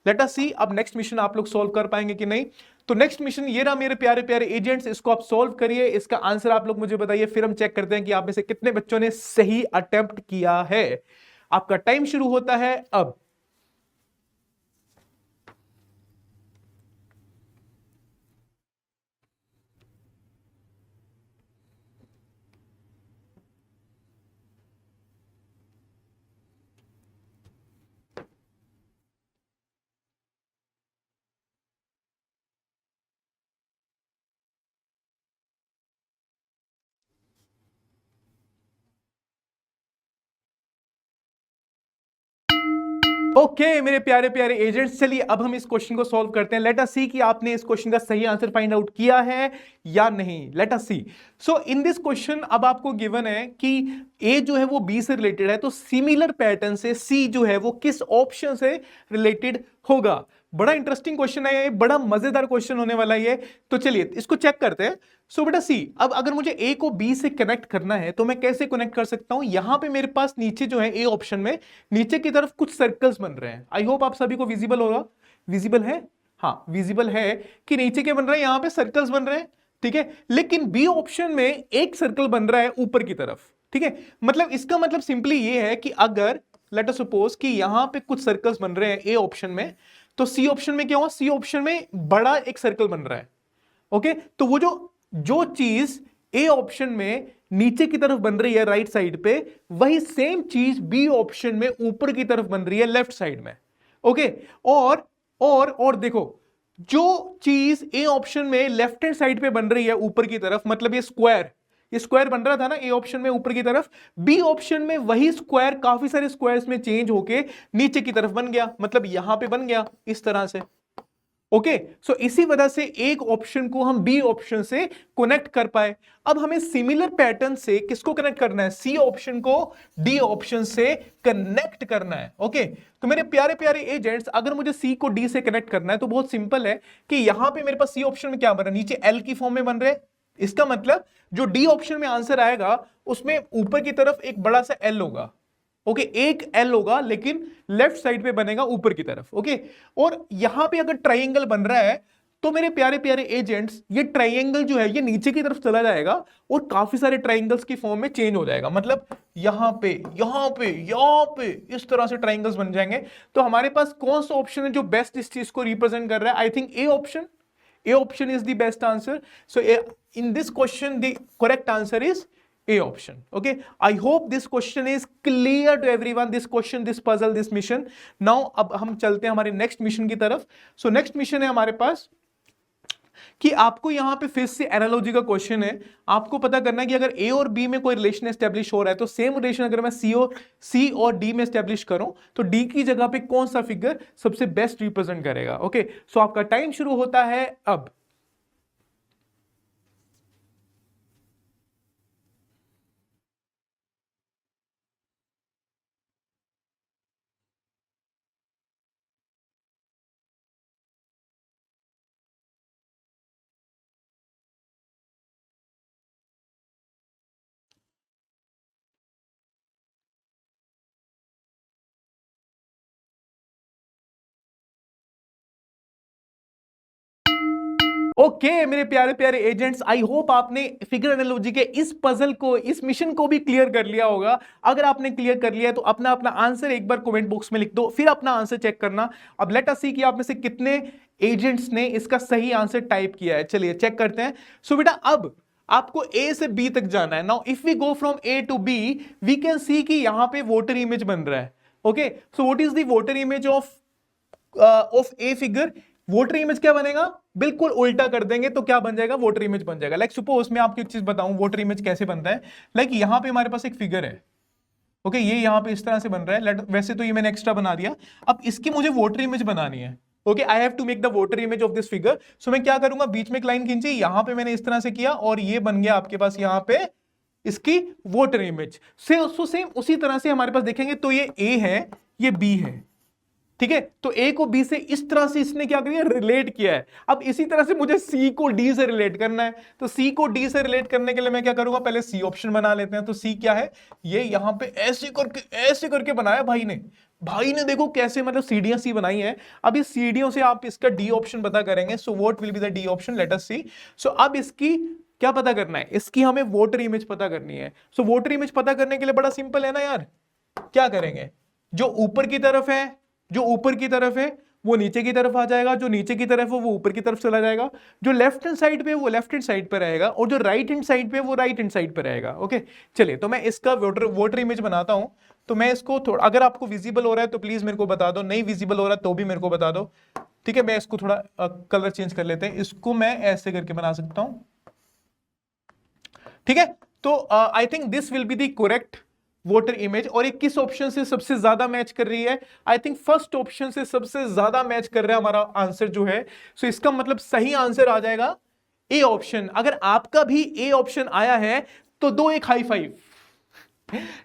Speaker 1: लेट अस सी अब नेक्स्ट मिशन आप लोग सॉल्व कर पाएंगे कि नहीं। तो नेक्स्ट मिशन ये रहा मेरे प्यारे प्यारे एजेंट्स, इसको आप सॉल्व करिए, इसका आंसर आप लोग मुझे बताइए, फिर हम चेक करते हैं कि आप में से कितने बच्चों ने सही अटेम्प्ट किया है। आपका टाइम शुरू होता है अब। ओके मेरे प्यारे प्यारे एजेंट्स, चलिए अब हम इस क्वेश्चन को सॉल्व करते हैं। लेट अस सी कि आपने इस क्वेश्चन का सही आंसर फाइंड आउट किया है या नहीं। Let us see. So in this question अब आपको गिवन है कि ए जो है वो बी से रिलेटेड है, तो सिमिलर पैटर्न से सी जो है वो किस ऑप्शन से रिलेटेड होगा। बड़ा इंटरेस्टिंग क्वेश्चन है ये, बड़ा मजेदार क्वेश्चन होने वाला है ये। तो चलिए इसको चेक करते हैं। सो बेटा सी, अब अगर मुझे ए को बी से कनेक्ट करना है तो मैं कैसे कनेक्ट कर सकता हूं। यहां पे मेरे पास नीचे जो है ए ऑप्शन में नीचे की तरफ कुछ सर्कल्स बन रहे हैं। आई होप आप सभी को विजिबल होगा, विजिबल है, हाँ विजिबल है कि नीचे क्या बन रहा है, यहां पे सर्कल्स बन रहे हैं, ठीक है। लेकिन बी ऑप्शन में एक सर्कल बन रहा है ऊपर की तरफ, ठीक है। मतलब इसका मतलब सिंपली ये है कि अगर लेट अस सपोज कि यहां पे कुछ सर्कल्स बन रहे हैं ए ऑप्शन में, तो सी ऑप्शन में क्या हुआ, सी ऑप्शन में बड़ा एक सर्कल बन रहा है। ओके, तो वो जो चीज ए ऑप्शन में नीचे की तरफ बन रही है राइट साइड पे, वही सेम चीज बी ऑप्शन में ऊपर की तरफ बन रही है लेफ्ट साइड में। ओके, और देखो, जो चीज ए ऑप्शन में लेफ्ट हैंड साइड पे बन रही है ऊपर की तरफ, मतलब ये स्क्वायर बन रहा था ना ए ऑप्शन में ऊपर की तरफ, बी ऑप्शन में वही स्क्वायर काफी सारे स्क्वायर्स में चेंज होके नीचे की तरफ बन गया, मतलब यहां पे बन गया इस तरह से। ओके, सो इसी वजह से एक ऑप्शन को हम बी ऑप्शन से कनेक्ट कर पाए। अब हमें सिमिलर पैटर्न से किसको कनेक्ट करना है, सी ऑप्शन को डी ऑप्शन से कनेक्ट करना है। ओके, तो मेरे प्यारे प्यारे एजेंट्स, अगर मुझे सी को डी से कनेक्ट करना है तो बहुत सिंपल है कि यहां पे मेरे पास सी ऑप्शन में क्या बन रहा है, नीचे एल की फॉर्म में बन रहे हैं। इसका मतलब जो डी ऑप्शन में आंसर आएगा उसमें ऊपर की तरफ एक बड़ा सा एल होगा। ओके, एक एल होगा लेकिन लेफ्ट साइड पे बनेगा ऊपर की तरफ। ओके, और यहां पे अगर ट्राइंगल बन रहा है तो मेरे प्यारे प्यारे एजेंट्स, ये ट्राइंगल जो है ये नीचे की तरफ चला जाएगा और काफी सारे ट्राइंगल्स की फॉर्म में चेंज हो जाएगा। मतलब यहां पे यहां पे यहां पे इस तरह से ट्राइंगल्स बन जाएंगे। तो हमारे पास कौन सा ऑप्शन है जो बेस्ट इस चीज को रिप्रेजेंट कर रहा है, I think A option. A option is the best answer. So in this question, the correct answer is A option. Okay. I hope this question is clear to everyone. This question, this puzzle, this mission. Now, अब हम चलते हैं हमारे next mission की तरफ. So next mission है हमारे पास कि आपको यहां पे फिर से एनालॉजी का क्वेश्चन है। आपको पता करना है कि अगर ए और बी में कोई रिलेशन एस्टेब्लिश हो रहा है तो सेम रिलेशन अगर मैं सी और डी में एस्टेब्लिश करूं तो डी की जगह पे कौन सा फिगर सबसे बेस्ट रिप्रेजेंट करेगा। ओके, सो आपका टाइम शुरू होता है अब। ओके मेरे प्यारे प्यारे एजेंट्स, आई होप आपने फिगर एनालॉजी के इस पजल को, इस मिशन को भी क्लियर कर लिया होगा। अगर आपने क्लियर कर लिया है तो अपना अपना आंसर एक बार कमेंट बॉक्स में लिख दो, फिर अपना आंसर चेक करना। अब लेट अस सी कि आप में से कितने एजेंट्स ने इसका सही आंसर टाइप किया है। चलिए चेक करते हैं। सो बेटा अब आपको ए से बी तक जाना है। Now if we go from A to B, we can see कि यहां पे वोटर इमेज बन रहा है। Okay, so what is the water image of a figure. Water image क्या बनेगा, बिल्कुल उल्टा कर देंगे तो क्या बन जाएगा, वोटर इमेज बन जाएगा। लाइक सपोज मैं आपको एक चीज बताऊं वोटर इमेज कैसे बनता है। लाइक यहां पे हमारे पास एक फिगर है। ओके, ये यहां पे इस तरह से बन रहा है। वैसे तो ये मैंने एक्स्ट्रा बना दिया, अब इसकी मुझे वोटर इमेज बनानी है। Okay, I have to make the water image of this figure. So मैं क्या करूंगा, बीच में एक लाइन खींची, यहां पे मैंने इस तरह से किया और ये बन गया आपके पास यहां पे इसकी वोटर इमेज। सेम उसी तरह से हमारे पास देखेंगे तो ये ए है, ये बी है, ठीक है। तो ए को बी से इस तरह से इसने क्या किया, रिलेट किया है। अब इसी तरह से मुझे सी को डी से रिलेट करना है। तो सी को डी से रिलेट करने के लिए मैं क्या करूंगा, पहले सी ऑप्शन बना लेते हैं। तो सी क्या है, ये यहां पे ऐसे करके बनाया भाई ने, भाई ने देखो कैसे मतलब सीढ़ियां सी बनाई है। अब इस सीढ़ियों से आप इसका डी ऑप्शन पता करेंगे। So what will be the D option, let us see. So अब इसकी क्या पता करना है, इसकी हमें वोटर इमेज पता करनी है। सो वोटर इमेज पता करने के लिए बड़ा सिंपल है ना यार, क्या करेंगे, जो ऊपर की तरफ है, जो ऊपर की तरफ है वो नीचे की तरफ आ जाएगा, जो नीचे की तरफ है वो ऊपर की तरफ चला जाएगा, जो लेफ्ट हैंड साइड पे वो लेफ्ट हैंड साइड पे रहेगा, और जो राइट हैंड साइड पे वो राइट हैंड साइड पे रहेगा। ओके चलिए, तो मैं इसका वोटर इमेज बनाता हूं। तो मैं इसको थोड़ा, अगर आपको विजिबल हो रहा है तो प्लीज मेरे को बता दो, नहीं विजिबल हो रहा है तो भी मेरे को बता दो। ठीक है, मैं इसको थोड़ा कलर चेंज कर लेते हैं, इसको मैं ऐसे करके बना सकता हूं। ठीक है, तो I think this will be the correct voter image. और ये किस ऑप्शन से सबसे ज्यादा मैच कर रही है, आई थिंक फर्स्ट ऑप्शन से सबसे ज्यादा मैच कर रहा है हमारा आंसर जो है। सो इसका मतलब सही आंसर आ जाएगा ए ऑप्शन। अगर आपका भी ए ऑप्शन आया है तो दो एक हाई फाइव।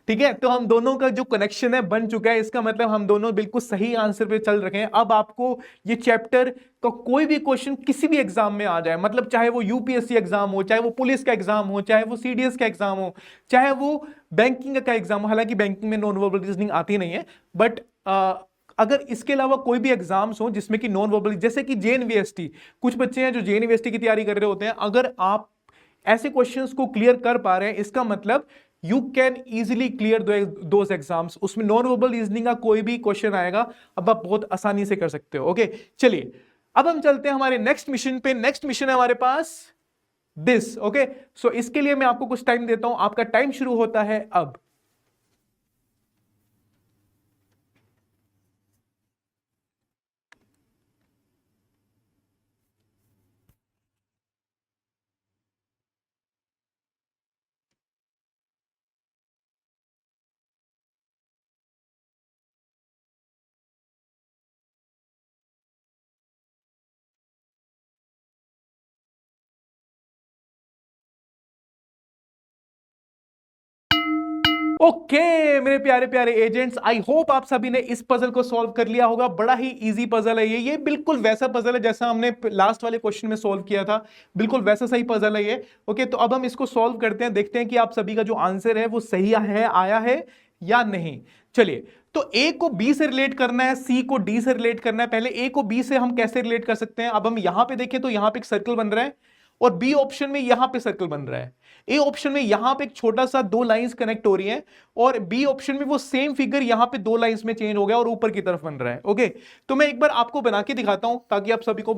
Speaker 1: ठीक है, तो हम दोनों का जो कनेक्शन है बन चुका है, इसका मतलब हम दोनों बिल्कुल सही आंसर पे चल रखे हैं। अब आपको ये चैप्टर का कोई भी क्वेश्चन किसी भी एग्जाम में आ जाए, मतलब चाहे वो यूपीएससी एग्जाम हो, चाहे वो पुलिस का एग्जाम हो, चाहे वो सीडीएस का एग्जाम हो, चाहे वो बैंकिंग का एग्जाम हो, हालांकि बैंकिंग में नॉन वर्बल रीजनिंग आती नहीं है, बट अगर इसके अलावा कोई भी एग्जाम्स हो जिसमें कि नॉन वर्बल, जैसे कि जेएनवीएसटी, कुछ बच्चे हैं जो जेएनवीएसटी की तैयारी कर रहे होते हैं, अगर आप ऐसे क्वेश्चंस को क्लियर कर पा रहे हैं, इसका मतलब you can easily clear those exams. उसमें नॉन वर्बल रीजनिंग का कोई भी क्वेश्चन आएगा, अब आप बहुत आसानी से कर सकते हो। ओके चलिए, अब हम चलते हैं हमारे नेक्स्ट मिशन पे। नेक्स्ट मिशन है हमारे पास दिस। ओके सो इसके लिए मैं आपको कुछ टाइम देता हूं, आपका टाइम शुरू होता है अब। ओके मेरे प्यारे प्यारे एजेंट्स, आई होप आप सभी ने इस पजल को सॉल्व कर लिया होगा। बड़ा ही इजी पजल है ये बिल्कुल वैसा पजल है जैसा हमने लास्ट वाले क्वेश्चन में सॉल्व किया था, बिल्कुल वैसा सही पजल है ये। ओके तो अब हम इसको सॉल्व करते हैं, देखते हैं कि आप सभी का जो आंसर है वो सही है, आया है या नहीं। चलिए, तो ए को बी से रिलेट करना है, सी को डी से रिलेट करना है। पहले ए को बी से हम कैसे रिलेट कर सकते हैं, अब हम यहां पे देखें तो यहां पे एक सर्कल बन रहा है, और बी ऑप्शन में यहां पे सर्कल बन रहा है। ए ऑप्शन में यहां पे एक छोटा सा दो लाइंस कनेक्ट हो रही हैं, और बी ऑप्शन में वो सेम फिगर यहां पे दो लाइंस में चेंज हो गया और ऊपर की तरफ बन रहा है। ओके तो मैं एक बार आपको बना के दिखाता हूं ताकि आप सभी को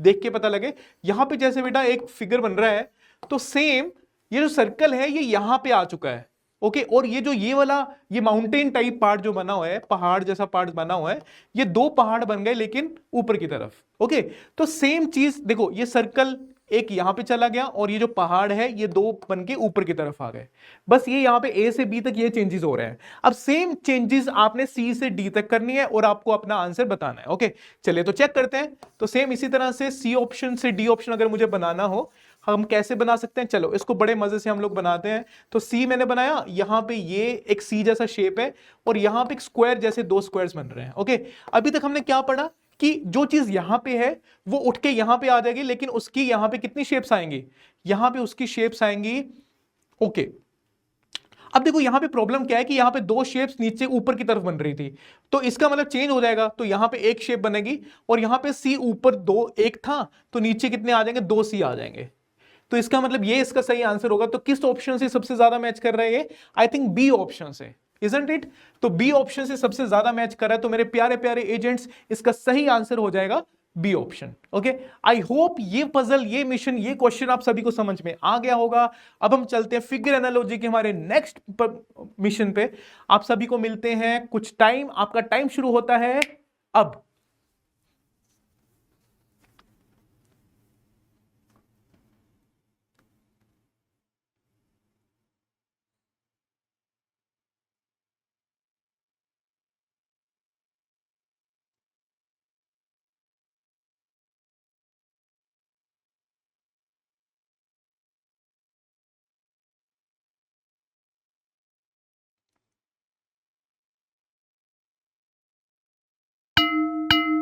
Speaker 1: देख के पता लगे। यहां पे जैसे बेटा एक फिगर बन रहा है, तो सेम ये जो सर्कल है ये यहां पे आ चुका है। ओके और ये जो ये वाला ये माउंटेन टाइप पार्ट जो बना हुआ है, पहाड़ जैसा पार्ट बना हुआ है, ये दो पहाड़ बन गए लेकिन ऊपर की तरफ। ओके तो सेम चीज देखो, ये सर्कल एक यहां पे चला गया और ये जो पहाड़ है ये दो बन के ऊपर की तरफ आ गए। बस ये यहां पे ए से बी तक ये चेंजेस हो रहे हैं। अब सेम चेंजेस आपने सी से डी तक करनी है और आपको अपना आंसर बताना है। ओके चलिए तो चेक करते हैं। तो सेम इसी तरह से सी ऑप्शन से डी ऑप्शन अगर मुझे बनाना हो, हम कैसे बना सकते हैं, चलो इसको बड़े मजे से हम लोग बनाते हैं। तो सी मैंने बनाया, यहां पे ये एक सी जैसा शेप है और यहां पे एक स्क्वायर जैसे दो स्क्वायर्स बन रहे हैं। ओके अभी तक हमने क्या पढ़ा कि जो चीज यहां पे है वो उठ के यहां पे आ जाएगी, लेकिन उसकी यहां पे कितनी शेप्स आएंगी, यहां पे उसकी शेप्स आएंगी। ओके अब देखो यहां पे प्रॉब्लम क्या है कि यहां पे दो शेप्स नीचे ऊपर की तरफ बन रही थी, तो इसका मतलब चेंज हो जाएगा। तो यहां पे एक शेप बनेगी और यहां पे सी ऊपर दो एक था, तो नीचे कितने आ जाएंगे, दो सी आ जाएंगे। तो इसका मतलब ये इसका सही आंसर होगा। तो किस ऑप्शन से सबसे ज्यादा मैच कर रहा है ये, आई थिंक बी ऑप्शन से, इजंट इट। तो बी ऑप्शन से सबसे ज्यादा मैच कर रहा है, तो मेरे प्यारे प्यारे एजेंट्स इसका सही आंसर हो जाएगा B option. Okay I hope ये पजल, ये मिशन, ये क्वेश्चन आप सभी को समझ में आ गया होगा। अब हम चलते हैं फिगर एनालॉजी के हमारे नेक्स्ट मिशन पे। आप सभी को मिलते हैं कुछ टाइम, आपका टाइम शुरू होता है अब।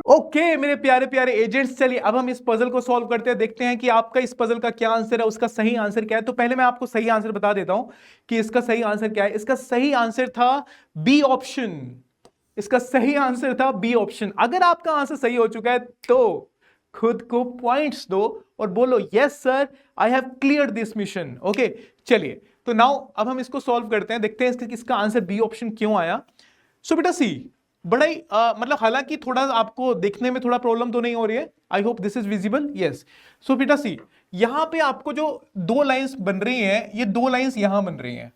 Speaker 1: ओके मेरे प्यारे प्यारे एजेंट्स, चलिए अब हम इस पजल को सॉल्व करते हैं, देखते हैं कि आपका इस पजल का क्या आंसर है, उसका सही आंसर क्या है। तो पहले मैं आपको सही आंसर बता देता हूं कि इसका सही आंसर क्या है। इसका सही आंसर था बी ऑप्शन। इसका सही आंसर था बी ऑप्शन। अगर आपका आंसर सही हो चुका है तो खुद को पॉइंट्स दो और बोलो yes sir I have cleared this mission. Okay चलिए, तो नाउ अब हम इसको सॉल्व करते हैं, देखते हैं इसका आंसर बी ऑप्शन क्यों आया। सो बेटा सी, बड़ा ही मतलब हालांकि थोड़ा आपको देखने में थोड़ा प्रॉब्लम तो नहीं हो रही है, I hope this is visible, yes. So बेटा सी, यहां पे आपको जो दो लाइंस बन रही हैं, ये दो लाइंस यहां बन रही हैं,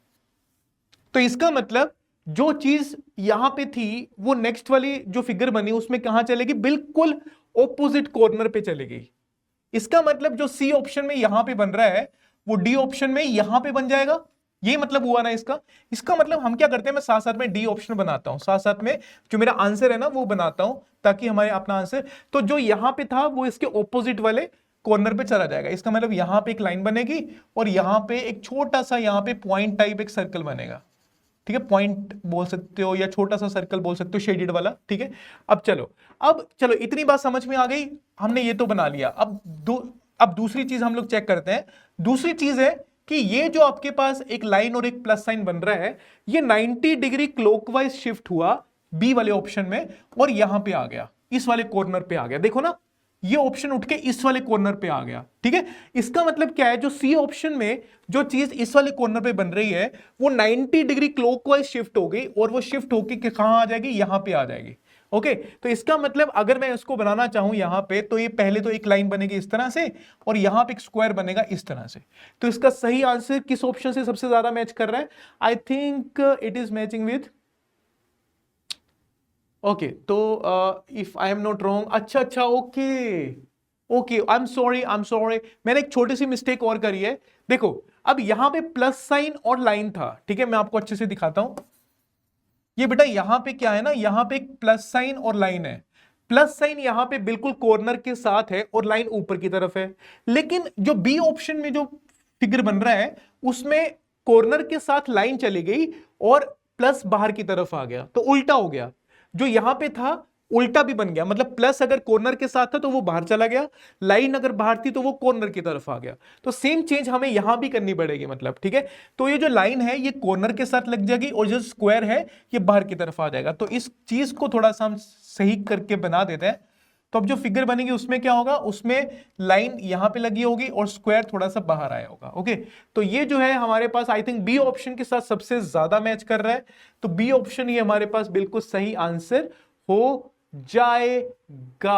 Speaker 1: तो इसका मतलब जो चीज यहां पे थी वो नेक्स्ट वाली जो फिगर बनी उसमें कहां चलेगी, बिल्कुल ऑपोजिट कॉर्नर पे चलेगी। इसका मतलब जो सी ऑप्शन में यहां पे बन रहा है वो डी ऑप्शन में यहां पे बन जाएगा, ये मतलब हुआ ना इसका। इसका मतलब हम क्या करते हैं, मैं साथ साथ में डी ऑप्शन बनाता हूं, साथ साथ में जो मेरा आंसर है ना वो बनाता हूं, ताकि हमारे अपना आंसर, तो जो यहां पे था वो इसके ऑपोजिट वाले कॉर्नर पे चला जाएगा। इसका मतलब यहां पे एक लाइन बनेगी और यहां पे एक छोटा सा यहां पे पॉइंट टाइप एक सर्कल बनेगा, ठीक है, पॉइंट बोल सकते हो या छोटा सा सर्कल बोल सकते हो, शेडेड वाला, ठीक है। अब चलो इतनी बात समझ में आ गई, हमने ये तो बना लिया। अब दूसरी चीज हम लोग चेक करते हैं। दूसरी चीज है कि ये जो आपके पास एक लाइन और एक प्लस साइन बन रहा है, ये 90 डिग्री क्लॉकवाइज शिफ्ट हुआ बी वाले ऑप्शन में और यहां पे आ गया, इस वाले कॉर्नर पे आ गया, देखो ना, ये ऑप्शन उठ के इस वाले कॉर्नर पे आ गया, ठीक है। इसका मतलब क्या है, जो सी ऑप्शन में जो चीज इस वाले कॉर्नर पे बन रही है वो 90 डिग्री क्लॉकवाइज शिफ्ट हो गई और वो शिफ्ट होके कहां आ जाएगी, यहां पे आ जाएगी। ओके, तो इसका मतलब अगर मैं इसको बनाना चाहूं यहां पे, तो ये पहले तो एक लाइन बनेगी इस तरह से और यहां पे एक स्क्वायर बनेगा इस तरह से। तो इसका सही आंसर किस ऑप्शन से सबसे ज्यादा मैच कर रहा है, I think it is matching with, okay, तो if I am not wrong, अच्छा okay okay, I am sorry, मैंने एक छोटी सी मिस्टेक और करी है। देखो अब यहां पे प्लस साइन और लाइन था, ठीक है, मैं आपको अच्छे से दिखाता हूं। ये बेटा यहां पे क्या है ना, यहां पे एक प्लस साइन और लाइन है, प्लस साइन यहां पे बिल्कुल कॉर्नर के साथ है और लाइन ऊपर की तरफ है। लेकिन जो बी ऑप्शन में जो फिगर बन रहा है उसमें कॉर्नर के साथ लाइन चली गई और प्लस बाहर की तरफ आ गया, तो उल्टा हो गया। जो यहां पे था उल्टा भी बन गया, मतलब प्लस अगर कॉर्नर के साथ था तो वो बाहर चला गया, लाइन अगर बाहर थी तो वो कॉर्नर की तरफ आ गया। तो सेम चेंज हमें यहां भी करनी पड़ेगी, मतलब, ठीक है। तो ये जो लाइन है ये कॉर्नर के साथ लग जाएगी और जो स्क्वायर है ये बाहर की तरफ आ जाएगा। तो इस चीज को थोड़ा सा हम सही करके बना देते हैं। तो अब जो फिगर बनेगी उसमें क्या होगा, उसमें लाइन यहां पे लगी होगी और स्क्वायर थोड़ा सा बाहर आया होगा। ओके, तो ये जो है हमारे पास आई थिंक बी ऑप्शन के साथ सबसे ज्यादा मैच कर रहा है, तो बी ऑप्शन ही हमारे पास बिल्कुल सही आंसर हो जाएगा।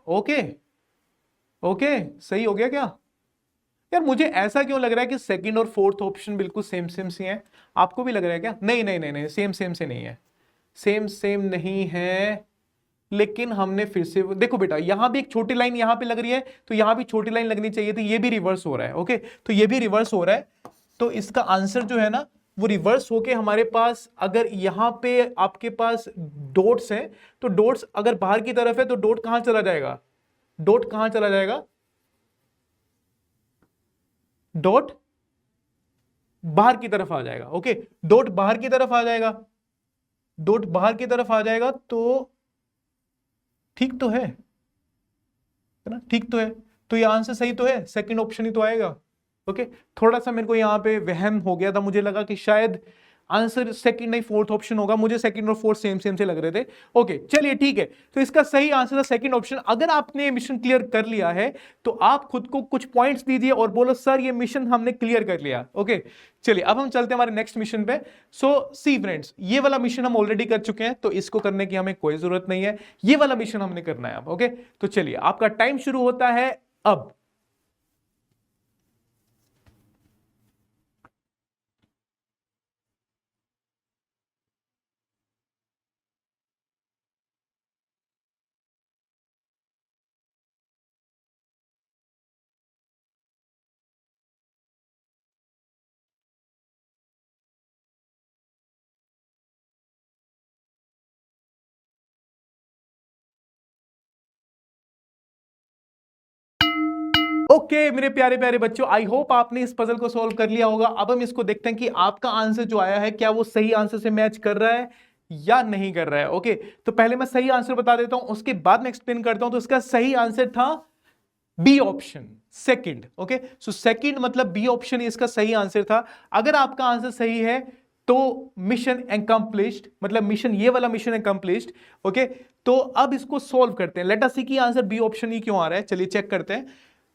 Speaker 1: ओके ओके, सही हो गया क्या यार? मुझे ऐसा क्यों लग रहा है कि सेकंड और फोर्थ ऑप्शन बिल्कुल सेम सेम सी हैं, आपको भी लग रहा है क्या? नहीं नहीं नहीं नहीं, सेम सेम से नहीं है, सेम सेम नहीं है। लेकिन हमने फिर से देखो बेटा, यहां भी एक छोटी लाइन यहां पे लग रही है तो यहां भी छोटी लाइन लगनी चाहिए थी, ये भी रिवर्स हो रहा है। ओके, तो ये भी रिवर्स हो रहा है, तो इसका आंसर जो है ना वो रिवर्स होके हमारे पास, अगर यहां पे आपके पास डॉट्स हैं तो डॉट्स अगर बाहर की तरफ है तो डॉट कहां चला जाएगा, डॉट कहां चला जाएगा, डॉट बाहर की तरफ आ जाएगा। ओके, डॉट बाहर की तरफ आ जाएगा, डॉट बाहर की तरफ आ जाएगा, तो ठीक तो है ना, ठीक तो है, तो ये आंसर सही तो है, सेकंड ऑप्शन ही तो आएगा। ओके, थोड़ा सा मेरे को यहाँ पे वहम हो गया था, मुझे लगा कि शायद आंसर सेकंड नहीं फोर्थ ऑप्शन होगा, मुझे सेकंड और फोर्थ सेम सेम से लग रहे थे। ओके चलिए ठीक है, तो इसका सही आंसर था सेकंड ऑप्शन। अगर आपने ये मिशन क्लियर कर लिया है तो आप खुद को कुछ पॉइंट्स दीजिए और बोलो सर ये मिशन हमने क्लियर कर लिया। ओके चलिए, अब हम चलते हैं हमारे नेक्स्ट मिशन पे। सो सी फ्रेंड्स, ये वाला मिशन हम ऑलरेडी कर चुके हैं तो इसको करने की हमें कोई जरूरत नहीं है, ये वाला मिशन हमने करना है अब। ओके, तो चलिए आपका टाइम शुरू होता है अब। ओके मेरे प्यारे प्यारे बच्चों, आई होप आपने इस पजल को सॉल्व कर लिया होगा। अब हम इसको देखते हैं कि आपका आंसर जो आया है क्या वो सही आंसर से मैच कर रहा है या नहीं कर रहा है। ओके, तो पहले मैं सही आंसर बता देता हूं, उसके बाद मैं एक्सप्लेन करता हूं। तो इसका सही आंसर था B option, second. Okay, so second मतलब बी ऑप्शन इसका सही आंसर था। अगर आपका आंसर सही है तो मिशन अकम्प्लिश्ड, मतलब मिशन, ये वाला मिशन अकम्प्लिश्ड। ओके, तो अब इसको सॉल्व करते हैं। लेट अस सी कि आंसर बी ऑप्शन ही क्यों आ रहा है, चलिए चेक करते हैं।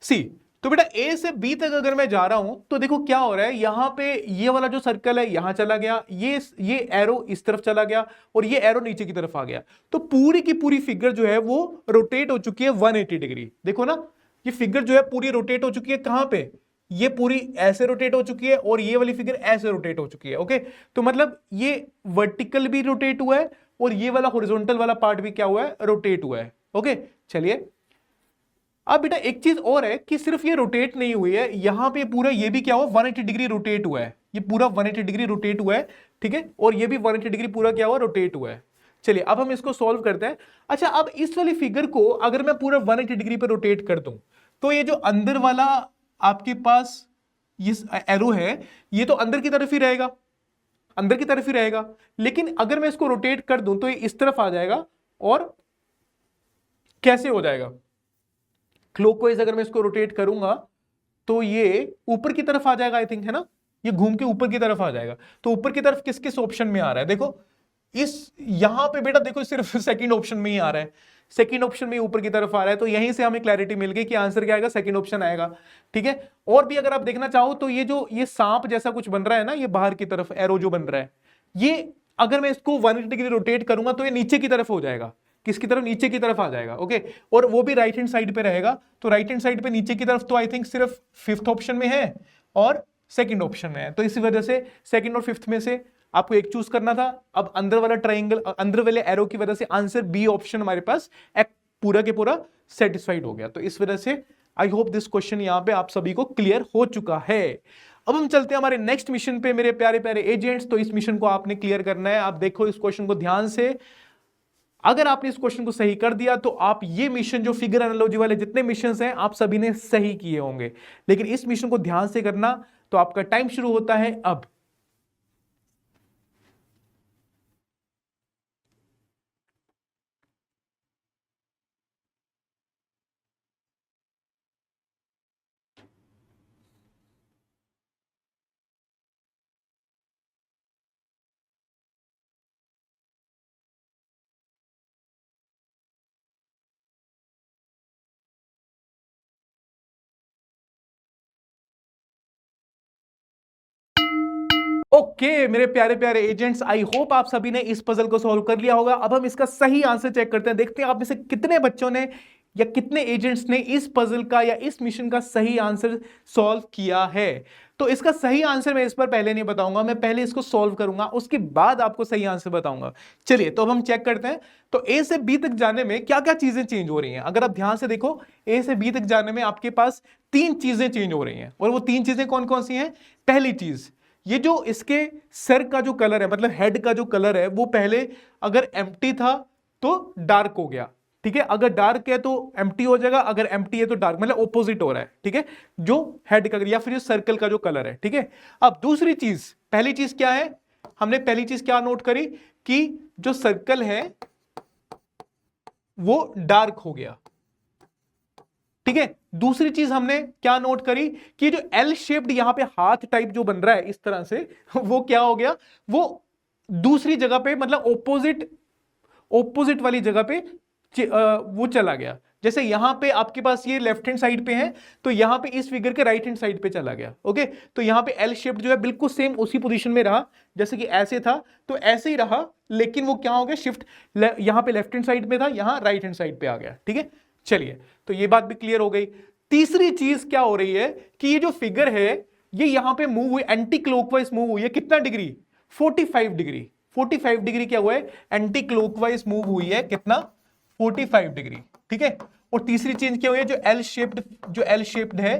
Speaker 1: सी, तो बेटा ए से बी तक अगर मैं जा रहा हूं तो देखो क्या हो रहा है, यहां पे ये वाला जो सर्कल है यहां चला गया, ये एरो इस तरफ चला गया और ये एरो नीचे की तरफ आ गया। तो पूरी की पूरी फिगर जो है वो रोटेट हो चुकी है 180 डिग्री। देखो ना, ये फिगर जो है पूरी रोटेट हो चुकी है, कहां पे, ये पूरी ऐसे रोटेट हो चुकी है और ये वाली फिगर ऐसे रोटेट हो चुकी है। ओके, तो मतलब ये वर्टिकल भी रोटेट हुआ है और ये वाला हॉरिजॉन्टल वाला पार्ट भी क्या हुआ है, रोटेट हुआ है। ओके, चलिए अब बेटा एक चीज और है कि सिर्फ ये रोटेट नहीं हुई है, यहां पे पूरा ये भी क्या हुआ, 180 डिग्री रोटेट हुआ है, ये पूरा 180 डिग्री रोटेट हुआ है, ठीक है, और ये भी 180 डिग्री पूरा क्या हुआ, रोटेट हुआ है। चलिए अब हम इसको सॉल्व करते हैं। अच्छा, अब इस वाली फिगर को अगर मैं पूरा 180 डिग्री पे रोटेट कर दूं तो ये जो अंदर वाला आपके पास ये एरो है, ये तो अंदर की तरफ ही रहेगा, अंदर की तरफ ही रहेगा। लेकिन अगर मैं इसको रोटेट कर दूं तो ये इस तरफ आ जाएगा और कैसे हो जाएगा, क्लॉकवाइज अगर मैं इसको रोटेट करूंगा तो ये ऊपर की तरफ आ जाएगा, आई थिंक, है ना, ये घूम के ऊपर की तरफ आ जाएगा। तो ऊपर की तरफ किस किस ऑप्शन में आ रहा है, देखो इस यहां पे बेटा देखो सिर्फ सेकंड ऑप्शन में ही आ रहा है, सेकंड ऑप्शन में ऊपर की तरफ आ रहा है। तो यहीं से हमें क्लैरिटी मिल गई कि आंसर क्या आएगा, सेकंड ऑप्शन आएगा। ठीक है, और भी अगर आप देखना चाहो तो ये जो ये सांप जैसा कुछ बन रहा है ना, ये बाहर की तरफ एरो जो बन रहा है, ये अगर मैं इसको 180 डिग्री रोटेट करूंगा तो ये नीचे की तरफ हो जाएगा, किसकी तरफ, नीचे की तरफ आ जाएगा। ओके, और वो भी राइट हैंड साइड पे रहेगा। तो राइट हैंड साइड पे नीचे की तरफ तो आई थिंक सिर्फ फिफ्थ ऑप्शन में है और सेकंड ऑप्शन में है। तो इसी वजह से सेकंड और फिफ्थ में से आपको एक चूज करना था। अब अंदर वाला ट्राइंगल, अंदर वाले एरो की वजह से आंसर बी ऑप्शन हमारे पास एक पूरा के पूरा सेटिस्फाइड हो गया। तो इस वजह से आई होप दिस क्वेश्चन यहां पे आप सभी को क्लियर हो चुका है। अब हम चलते हैं हमारे नेक्स्ट मिशन पे मेरे प्यारे प्यारे एजेंट्स। तो इस मिशन को आपने क्लियर करना है। आप देखो इस क्वेश्चन को ध्यान से, अगर आपने इस क्वेश्चन को सही कर दिया तो आप ये मिशन जो फिगर एनालॉजी वाले जितने मिशंस हैं आप सभी ने सही किए होंगे। लेकिन इस मिशन को ध्यान से करना। तो आपका टाइम शुरू होता है अब। ओके मेरे प्यारे प्यारे एजेंट्स, आई होप आप सभी ने इस पजल को सॉल्व कर लिया होगा। अब हम इसका सही आंसर चेक करते हैं, देखते हैं आप में से कितने बच्चों ने या कितने एजेंट्स ने इस पजल का या इस मिशन का सही आंसर सॉल्व किया है। तो इसका सही आंसर मैं इस पर पहले नहीं बताऊंगा, मैं पहले इसको सॉल्व करूंगा, उसके बाद आपको सही आंसर बताऊंगा। चलिए तो अब हम चेक करते हैं। तो ए से बी तक जाने में क्या क्या चीजें चेंज हो रही हैं। अगर आप ध्यान से देखो, ए से बी तक जाने में आपके पास 3 चीजें चेंज हो रही हैं। और वो 3 चीजें कौन कौन सी हैं। पहली चीज, ये जो इसके सर का जो कलर है, मतलब हेड का जो कलर है, वो पहले अगर एम्प्टी था तो डार्क हो गया। ठीक है, अगर डार्क है तो एम्प्टी हो जाएगा, अगर एम्प्टी है तो डार्क, मतलब ऑपोजिट हो रहा है। ठीक है, जो हेड का या फिर जो सर्कल का जो कलर है। ठीक है, अब दूसरी चीज, पहली चीज क्या है, हमने पहली चीज क्या नोट करी कि जो सर्कल है वो डार्क हो गया। ठीक है, दूसरी चीज हमने क्या नोट करी कि जो एल शेप्ड यहां पे हाथ टाइप जो बन रहा है इस तरह से, वो क्या हो गया, वो दूसरी जगह पे, मतलब ओपोजिट वाली जगह पे वो चला गया। जैसे यहां पे आपके पास ये लेफ्ट हैंड साइड पे है, तो यहां पे इस फिगर के राइट हैंड साइड पे चला गया। ओके, तो यहां पे एल शेप्ड जो है बिल्कुल सेम उसी पोजीशन में रहा, जैसे कि ऐसे था तो ऐसे ही रहा, लेकिन वो क्या हो गया, शिफ्ट यहां पे लेफ्ट हैंड साइड पे था, यहां राइट हैंड साइड पे आ गया। ठीक है, चलिए तो ये बात भी क्लियर हो गई। तीसरी चीज क्या हो रही है कि ये जो फिगर है ये यहां पे मूव हुई, एंटी क्लॉकवाइज मूव हुई है। कितना डिग्री, 45 डिग्री। 45 डिग्री क्या हुआ है, एंटी क्लॉकवाइज मूव हुई है, कितना, 45 डिग्री। ठीक है, और तीसरी चीज क्या हुई है, जो एल शेप्ड है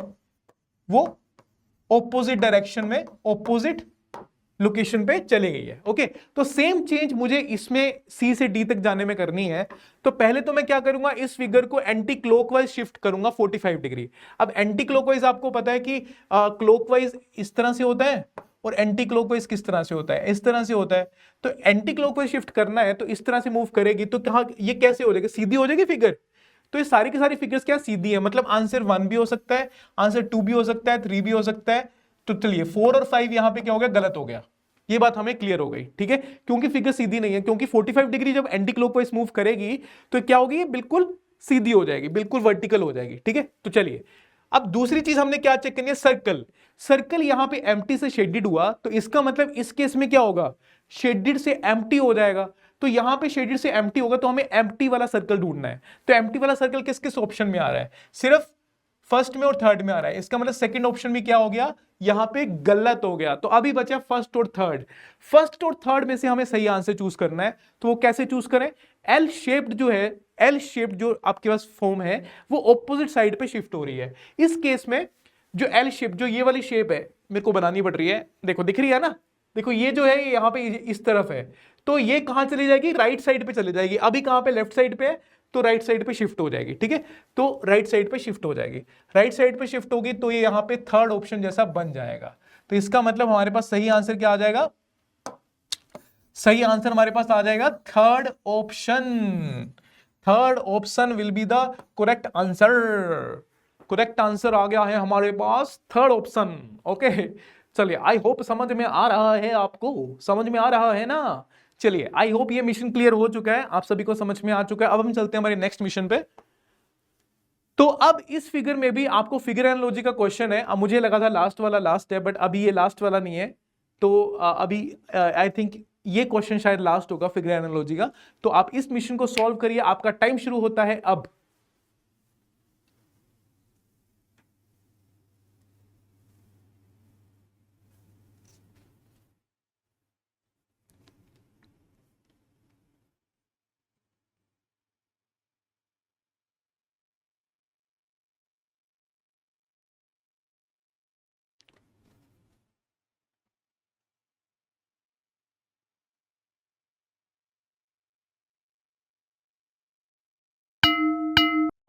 Speaker 1: वो ऑपोजिट डायरेक्शन में, ऑपोजिट लोकेशन पे चली गई है। ओके, तो सेम चेंज मुझे इसमें सी से डी तक जाने में करनी है। तो पहले तो मैं क्या करूंगा, इस फिगर को एंटी क्लॉकवाइज शिफ्ट करूंगा 45 डिग्री। अब एंटी क्लॉकवाइज आपको पता है कि क्लॉकवाइज इस तरह से होता है और एंटी क्लॉकवाइज किस तरह से होता है, इस तरह से होता है। तो एंटी क्लॉकवाइज शिफ्ट करना है तो इस तरह से मूव करेगी, तो कहा ये कैसे हो जाएगी, सीधी हो जाएगी फिगर। तो ये सारी की सारी फिगर्स क्या सीधी है, मतलब आंसर 1 भी हो सकता है, आंसर 2 भी हो सकता है, 3 भी हो सकता है। तो चलिए 4 और 5 यहां पे क्या हो गया, गलत हो गया। ये बात हमें क्लियर हो गई, ठीक है, क्योंकि फिगर सीधी नहीं है, क्योंकि 45 डिग्री जब एंटी क्लॉकवाइज मूव करेगी तो क्या होगी, ये बिल्कुल सीधी हो जाएगी, बिल्कुल वर्टिकल हो जाएगी, ठीक है। तो चलिए अब दूसरी चीज हमने क्या चेक करनी है, सर्कल। सर्कल यहां पे एम्प्टी से शेडिड हुआ तो इसका मतलब इस केस में क्या होगा, शेडिड से एम्प्टी हो जाएगा। तो यहां पे शेडिड से एम्प्टी होगा तो हमें एम्प्टी वाला सर्कल ढूंढना है। तो एम्प्टी वाला सर्कल किस किस ऑप्शन में आ रहा है, सिर्फ फर्स्ट में और थर्ड में आ रहा है, इसका मतलब सेकंड ऑप्शन में क्या हो गया, यहां पे गलत हो गया। तो अभी बचा फर्स्ट और थर्ड। फर्स्ट और थर्ड में से हमें सही आंसर चूज करना है, तो वो कैसे चूज करें, एल शेप्ड जो है, एल शेप्ड जो आपके पास फॉर्म है वो ऑपोजिट साइड पे शिफ्ट हो रही है। इस केस में जो एल शेप, जो ये वाली शेप है मेरे को बनानी पड़ रही है, देखो दिख रही है ना, देखो ये जो है यहां पे इस तरफ है, तो ये कहां चली जाएगी, राइट साइड पे चली जाएगी। अभी कहां पे, लेफ्ट साइड पे है, तो राइट साइड पे शिफ्ट हो जाएगी, ठीक है। तो राइट साइड पे शिफ्ट हो जाएगी, राइट साइड पे शिफ्ट होगी तो ये यहां पे थर्ड ऑप्शन जैसा बन जाएगा। तो इसका मतलब हमारे पास सही आंसर क्या आ जाएगा, सही आंसर हमारे पास आ जाएगा third option. Third option will be the correct answer. Correct answer आ गया है हमारे पास थर्ड ऑप्शन। ओके चलिए, आई होप समझ में आ रहा है, आपको समझ में आ रहा है ना। चलिए आई होप ये मिशन क्लियर हो चुका है, आप सभी को समझ में आ चुका है। अब हम चलते हैं हमारे नेक्स्ट मिशन पे। तो अब इस फिगर में भी आपको फिगर एनालॉजी का क्वेश्चन है। अब मुझे लगा था लास्ट वाला लास्ट है, बट अभी ये लास्ट वाला नहीं है। तो अभी आई थिंक ये क्वेश्चन शायद लास्ट होगा फिगर एनालॉजी का। तो आप इस मिशन को सॉल्व करिए, आपका टाइम शुरू होता है अब।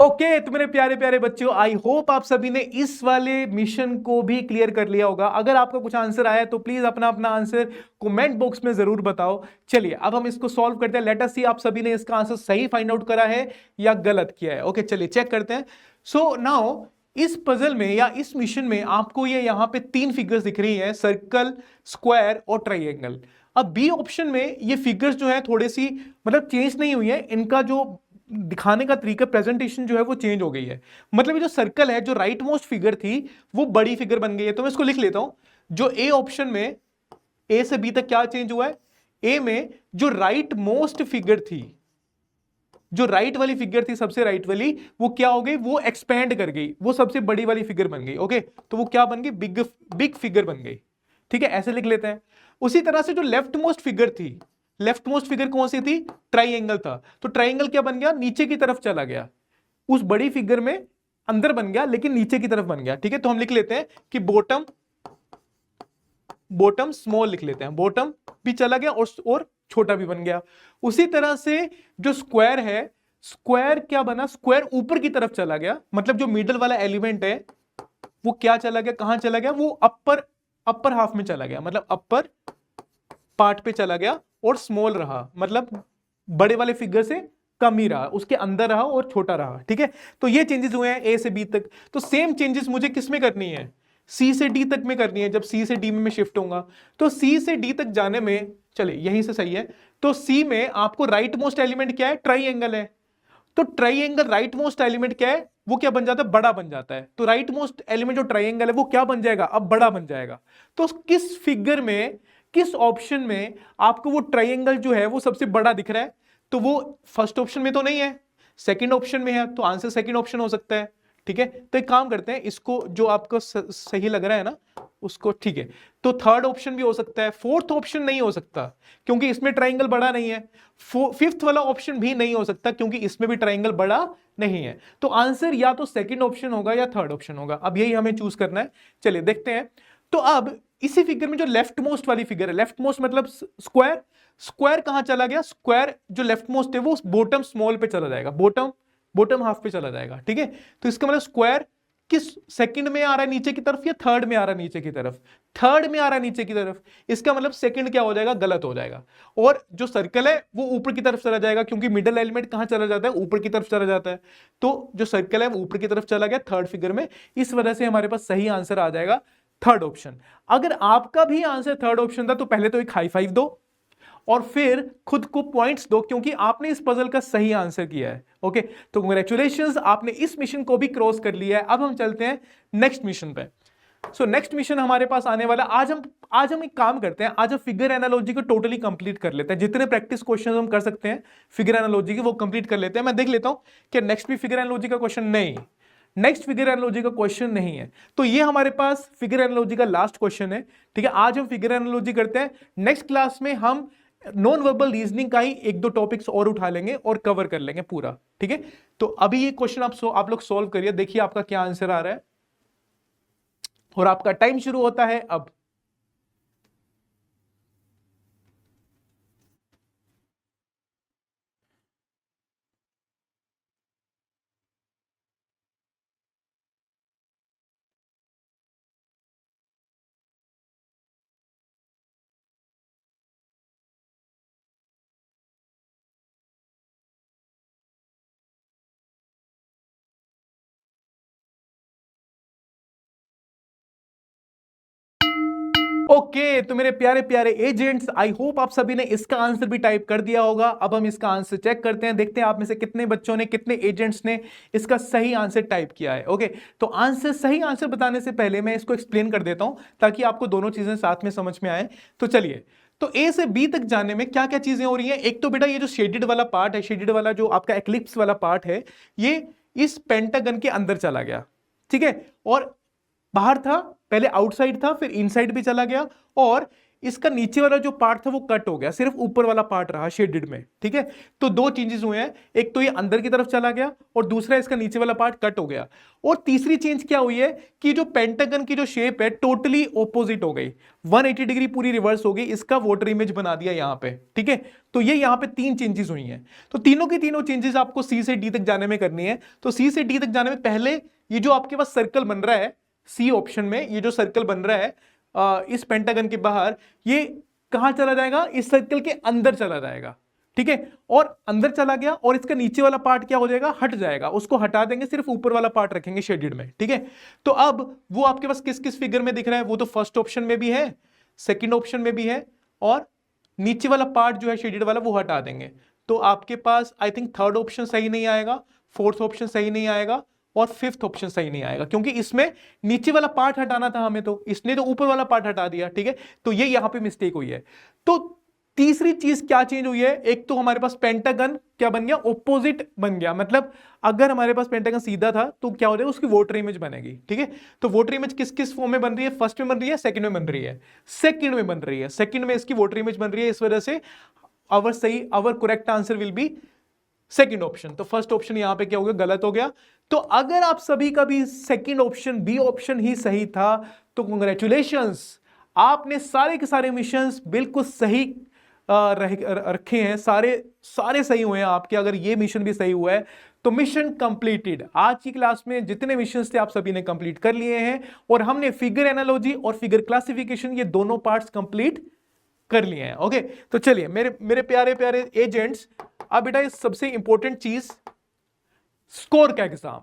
Speaker 1: ओके तो मेरे प्यारे प्यारे बच्चों, आई होप आप सभी ने इस वाले मिशन को भी क्लियर कर लिया होगा। अगर आपका कुछ आंसर आया तो प्लीज अपना अपना आंसर कमेंट बॉक्स में जरूर बताओ। चलिए अब हम इसको सॉल्व करते हैं। लेट अस सी आप सभी ने इसका आंसर सही फाइंड आउट करा है या गलत किया है। ओके चलिए चेक करते हैं। सो नाउ इस पजल में या इस मिशन में आपको ये यहां पे तीन फिगर्स दिख रही है, सर्कल, स्क्वायर और ट्राइंगल। अब बी ऑप्शन में ये फिगर्स जो है थोड़ी सी मतलब चेंज नहीं हुई है, इनका जो दिखाने का तरीका, प्रेजेंटेशन जो है वो चेंज हो गई है। मतलब ये जो सर्कल है, जो राइट मोस्ट फिगर थी वो बड़ी फिगर बन गई है। तो मैं इसको लिख लेता हूं, जो ए ऑप्शन में ए से बी तक क्या चेंज हुआ है, ए में जो राइट मोस्ट फिगर थी, जो राइट वाली फिगर थी सबसे राइट वाली, वो क्या हो गई, वो एक्सपेंड कर गई, वो सबसे बड़ी वाली फिगर बन गई। ओके तो वो क्या बन गई, बिग फिगर बन गई। ठीक है ऐसे लिख लेते हैं। उसी तरह से जो लेफ्ट मोस्ट फिगर थी, लेफ्ट मोस्ट फिगर कौन सी थी, ट्राइंगल था, तो ट्राइंगल क्या बन गया, नीचे की तरफ चला गया, उस बड़ी फिगर में अंदर बन गया लेकिन नीचे की तरफ बन गया। ठीक है तो हम लिख लेते हैं कि बॉटम, बॉटम स्मॉल लिख लेते हैं, बॉटम भी चला गया और छोटा भी बन गया। उसी तरह से जो स्क्वायर है, स्क्वायर क्या बना, स्क्वायर ऊपर की तरफ चला गया, मतलब जो मिडल वाला एलिमेंट है वो क्या चला गया, कहां चला गया, वो अपर हाफ में चला गया, मतलब अपर पार्ट पे चला गया और स्मॉल रहा, मतलब बड़े वाले फिगर से कम ही रहा, उसके अंदर रहा और छोटा रहा। ठीक है तो ये चेंजेस हुए हैं ए से बी तक। तो सेम चेंजेस मुझे किस में करनी है, सी से डी तक में करनी है। जब सी से डी में मैं शिफ्ट होऊंगा तो सी से डी तक जाने में, चले यहीं से सही है, तो सी में आपको राइट मोस्ट एलिमेंट क्या है, ट्राइंगल है। तो ट्राइंगल राइट मोस्ट एलिमेंट क्या है, वो क्या बन जाता है, बड़ा बन जाता है। तो राइट मोस्ट एलिमेंट जो ट्राइंगल है वो क्या बन जाएगा, अब बड़ा बन जाएगा। तो किस फिगर में, किस ऑप्शन में आपको वो ट्राइंगल जो है वो सबसे बड़ा दिख रहा है, तो वो फर्स्ट ऑप्शन में तो नहीं है, सेकंड ऑप्शन में है, तो आंसर सेकंड ऑप्शन हो सकता है। ठीक है तो एक काम करते हैं, इसको जो आपको सही लग रहा है ना उसको, ठीक है तो थर्ड ऑप्शन भी हो सकता है, फोर्थ ऑप्शन नहीं हो सकता क्योंकि इसमें ट्राइंगल बड़ा नहीं है, फिफ्थ वाला ऑप्शन भी नहीं हो सकता क्योंकि इसमें भी ट्राइंगल बड़ा नहीं है। तो आंसर या तो सेकंड ऑप्शन होगा या थर्ड ऑप्शन होगा, अब यही हमें चूज करना है। चलिए देखते हैं। तो अब इसी फिगर में जो लेफ्ट मोस्ट वाली फिगर है, लेफ्ट मोस्ट मतलब स्क्वायर, स्क्वायर कहां चला गया, स्क्वायर जो लेफ्ट मोस्ट है वो बॉटम स्मॉल पे चला जाएगा, बॉटम हाफ पे चला जाएगा। ठीक है तो इसका मतलब स्क्वायर किस सेकंड में आ रहा है, नीचे की तरफ या थर्ड में आ रहा है, नीचे की तरफ, थर्ड में आ रहा है नीचे की तरफ। इसका मतलब सेकंड क्या हो जाएगा, गलत हो जाएगा। और जो सर्कल है वो ऊपर की तरफ चला जाएगा क्योंकि मिडल एलिमेंट कहां चला जाता है, ऊपर की तरफ चला जाता है। तो जो सर्कल है वो ऊपर की तरफ चला गया थर्ड फिगर में, इस वजह से हमारे पास सही आंसर आ जाएगा थर्ड ऑप्शन। अगर आपका भी आंसर थर्ड ऑप्शन था तो पहले तो एक हाई फाइव दो और फिर खुद को पॉइंट्स दो, क्योंकि आपने इस पजल का सही आंसर किया है। ओके, तो कांग्रेचुलेशंस, आपने इस मिशन को भी क्रॉस कर लिया है। अब हम चलते हैं नेक्स्ट मिशन पे। सो नेक्स्ट मिशन हमारे पास आने वाला, आज हम एक काम करते हैं, आज हम फिगर एनालॉजी को टोटली कंप्लीट कर लेते हैं। जितने प्रैक्टिस क्वेश्चन हम कर सकते हैं फिगर एनालॉजी के वो कंप्लीट कर लेते हैं। मैं देख लेता हूं कि नेक्स्ट भी फिगर एनालॉजी का क्वेश्चन, नहीं नेक्स्ट फिगर एनालॉजी का क्वेश्चन नहीं है, तो ये हमारे पास फिगर एनालॉजी का लास्ट क्वेश्चन है। ठीक है, आज हम फिगर एनालॉजी करते हैं। नेक्स्ट क्लास में हम नॉन वर्बल रीजनिंग का ही एक दो टॉपिक्स और उठा लेंगे और कवर कर लेंगे पूरा। ठीक है, तो अभी ये क्वेश्चन आप लोग सॉल्व करिए, देखिए आपका क्या आंसर आ रहा है और आपका टाइम शुरू होता है अब। ओके, तो मेरे प्यारे प्यारे एजेंट्स, आई होप आप सभी ने इसका आंसर भी टाइप कर दिया होगा। अब हम इसका आंसर चेक करते हैं, देखते हैं आप में से कितने बच्चों ने, कितने एजेंट्स ने इसका सही आंसर टाइप किया है। ओके, तो आंसर, सही आंसर बताने से पहले मैं इसको एक्सप्लेन कर देता हूं ताकि आपको दोनों चीजें साथ में समझ में आए। तो चलिए, तो ए से बी तक जाने में क्या क्या चीजें हो रही हैं। एक तो बेटा ये जो शेडेड वाला पार्ट है, शेडेड वाला जो आपका एक्लिप्स वाला पार्ट है, ये इस पेंटागन के अंदर चला गया। ठीक है, और बाहर था, पहले आउटसाइड था, फिर इनसाइड भी चला गया, और इसका नीचे वाला जो पार्ट था वो कट हो गया, सिर्फ ऊपर वाला पार्ट रहा शेडेड में। ठीक है, तो दो चेंजेस हुए हैं, एक तो ये अंदर की तरफ चला गया और दूसरा इसका नीचे वाला पार्ट कट हो गया। और तीसरी चेंज क्या हुई है कि जो पेंटागन की जो शेप है टोटली ऑपोजिट हो गई, 180 डिग्री पूरी रिवर्स हो गई, इसका वाटर इमेज बना दिया यहां पे। ठीक है, तो ये यहां पे तीन चेंजेस हुई हैं। तो तीनों की तीनों चेंजेस आपको सी से डी तक जाने में करनी है। तो सी से डी तक जाने में पहले ये जो आपके पास सर्कल बन रहा है सी ऑप्शन में, ये जो सर्कल बन रहा है इस पेंटागन के बाहर, ये कहां चला जाएगा, इस सर्कल के अंदर चला जाएगा। ठीक है, और अंदर चला गया और इसका नीचे वाला पार्ट क्या हो जाएगा, हट जाएगा, उसको हटा देंगे, सिर्फ ऊपर वाला पार्ट रखेंगे शेडेड में। ठीक है, तो अब वो आपके पास किस किस फिगर में दिख रहा है, वो तो फर्स्ट ऑप्शन में भी है, सेकेंड ऑप्शन में भी है, और नीचे वाला पार्ट जो है शेडेड वाला वो हटा देंगे। तो आपके पास आई थिंक थर्ड ऑप्शन सही नहीं आएगा, फोर्थ ऑप्शन सही नहीं आएगा, और फिफ्थ ऑप्शन सही नहीं आएगा, क्योंकि इसमें नीचे वाला पार्ट हटाना था हमें, तो इसने तो ऊपर वाला पार्ट हटा दिया। ठीक है, तो ये यहां पे मिस्टेक हुई है। तो तीसरी चीज क्या चेंज हुई है, एक तो हमारे पास पेंटागन क्या बन गया, ऑपोजिट बन गया। मतलब अगर हमारे पास पेंटागन सीधा था तो क्या हो जाएगा, उसकी वोटर इमेज बनेगी। ठीक है, तो वोटर इमेज किस किस फॉर्म में बन रही है, फर्स्ट में बन रही है, सेकंड में बन रही है, सेकंड में बन रही है, सेकंड में इसकी वोटर इमेज बन रही है। इस वजह से our correct answer will be second option. तो फर्स्ट ऑप्शन यहां पे क्या हो गया, गलत हो गया। तो अगर आप सभी का भी सेकंड ऑप्शन बी ऑप्शन ही सही था तो कांग्रेचुलेशंस, आपने सारे के सारे मिशंस बिल्कुल सही रखे हैं, सारे सही हुए हैं आपके। अगर ये मिशन भी सही हुआ है तो मिशन कंप्लीटेड। आज की क्लास में जितने मिशंस थे आप सभी ने कंप्लीट कर लिए हैं, और हमने फिगर एनालॉजी और फिगर क्लासिफिकेशन ये दोनों पार्ट्स कंप्लीट कर लिए हैं। ओके, तो चलिए मेरे प्यारे प्यारे एजेंट्स, अब बेटा ये सबसे इंपॉर्टेंट चीज, स्कोर का एग्जाम।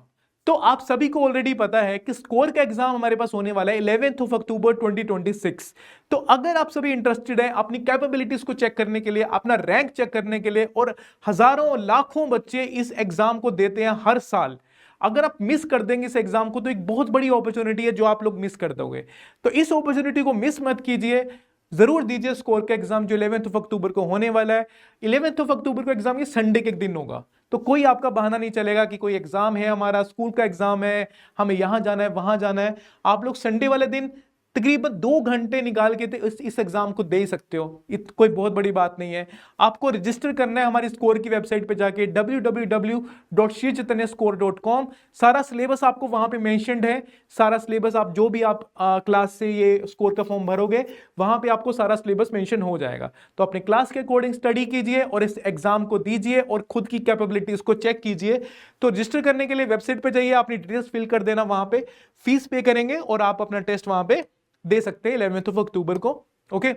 Speaker 1: तो आप सभी को ऑलरेडी पता है कि स्कोर का एग्जाम हमारे पास होने वाला है 11 अक्टूबर 2026। तो अगर आप सभी इंटरेस्टेड हैं अपनी कैपेबिलिटीज को चेक करने के लिए, अपना रैंक चेक करने के लिए, और हजारों लाखों बच्चे इस एग्जाम को देते हैं हर साल, अगर आप मिस कर देंगे इस एग्जाम को तो एक बहुत बड़ी अपॉर्चुनिटी है जो आप लोग मिस कर दोगे। तो इस अपॉर्चुनिटी को मिस मत कीजिए, जरूर दीजिए स्कोर का एग्जाम जो 11 अक्टूबर को होने वाला है। 11 अक्टूबर को एग्जाम ये संडे के दिन होगा, तो कोई आपका बहाना नहीं चलेगा कि कोई एग्जाम है, हमारा स्कूल का एग्जाम है, हमें यहां जाना है वहां जाना है। आप लोग संडे वाले दिन तकरीबन 2 घंटे निकाल के इस एग्जाम को दे ही सकते हो, कोई बहुत बड़ी बात नहीं है। आपको रजिस्टर करना है हमारी स्कोर की वेबसाइट पे जाके www.shrichaitanyascore.com। सारा सिलेबस आपको वहां पे मेंशन्ड है, सारा सिलेबस आप जो भी आप क्लास से ये स्कोर का फॉर्म भरोगे वहां पे आपको सारा सिलेबस मेंशन हो जाएगा। तो अपने क्लास के अकॉर्डिंग स्टडी कीजिए और इस एग्जाम को दीजिए और खुद की कैपेबिलिटीज को चेक कीजिए। तो रजिस्टर करने के लिए वेबसाइट पे जाइए, अपनी डिटेल्स फिल कर देना, वहां पे फीस पे करेंगे और आप अपना टेस्ट वहां पे दे सकते हैं 11 अक्टूबर को। ओके,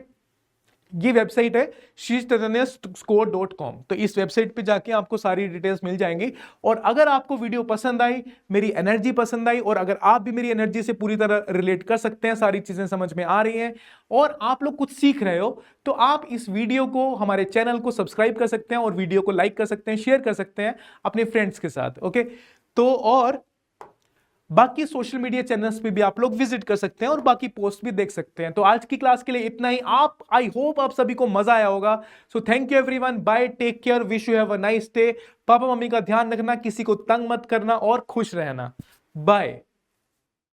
Speaker 1: ये वेबसाइट है शीशचैतन्यस्कोर.com। तो इस वेबसाइट पे जाके आपको सारी डिटेल्स मिल जाएंगी। और अगर आपको वीडियो पसंद आई, मेरी एनर्जी पसंद आई, और अगर आप भी मेरी एनर्जी से पूरी तरह रिलेट कर सकते हैं, सारी चीजें समझ में आ रही हैं और आप लोग कुछ सीख रहे हो, तो आप इस वीडियो को, हमारे चैनल को सब्सक्राइब कर सकते हैं और वीडियो को लाइक कर सकते हैं, शेयर कर सकते हैं अपने फ्रेंड्स के साथ। ओके, तो और बाकी सोशल मीडिया चैनल्स पे भी आप लोग विजिट कर सकते हैं और बाकी पोस्ट भी देख सकते हैं। तो आज की क्लास के लिए इतना ही। आई होप आप सभी को मजा आया होगा। So thank you everyone, bye, take care, wish you have a nice day. पापा मम्मी का ध्यान रखना, किसी को तंग मत करना और खुश रहना। बाय।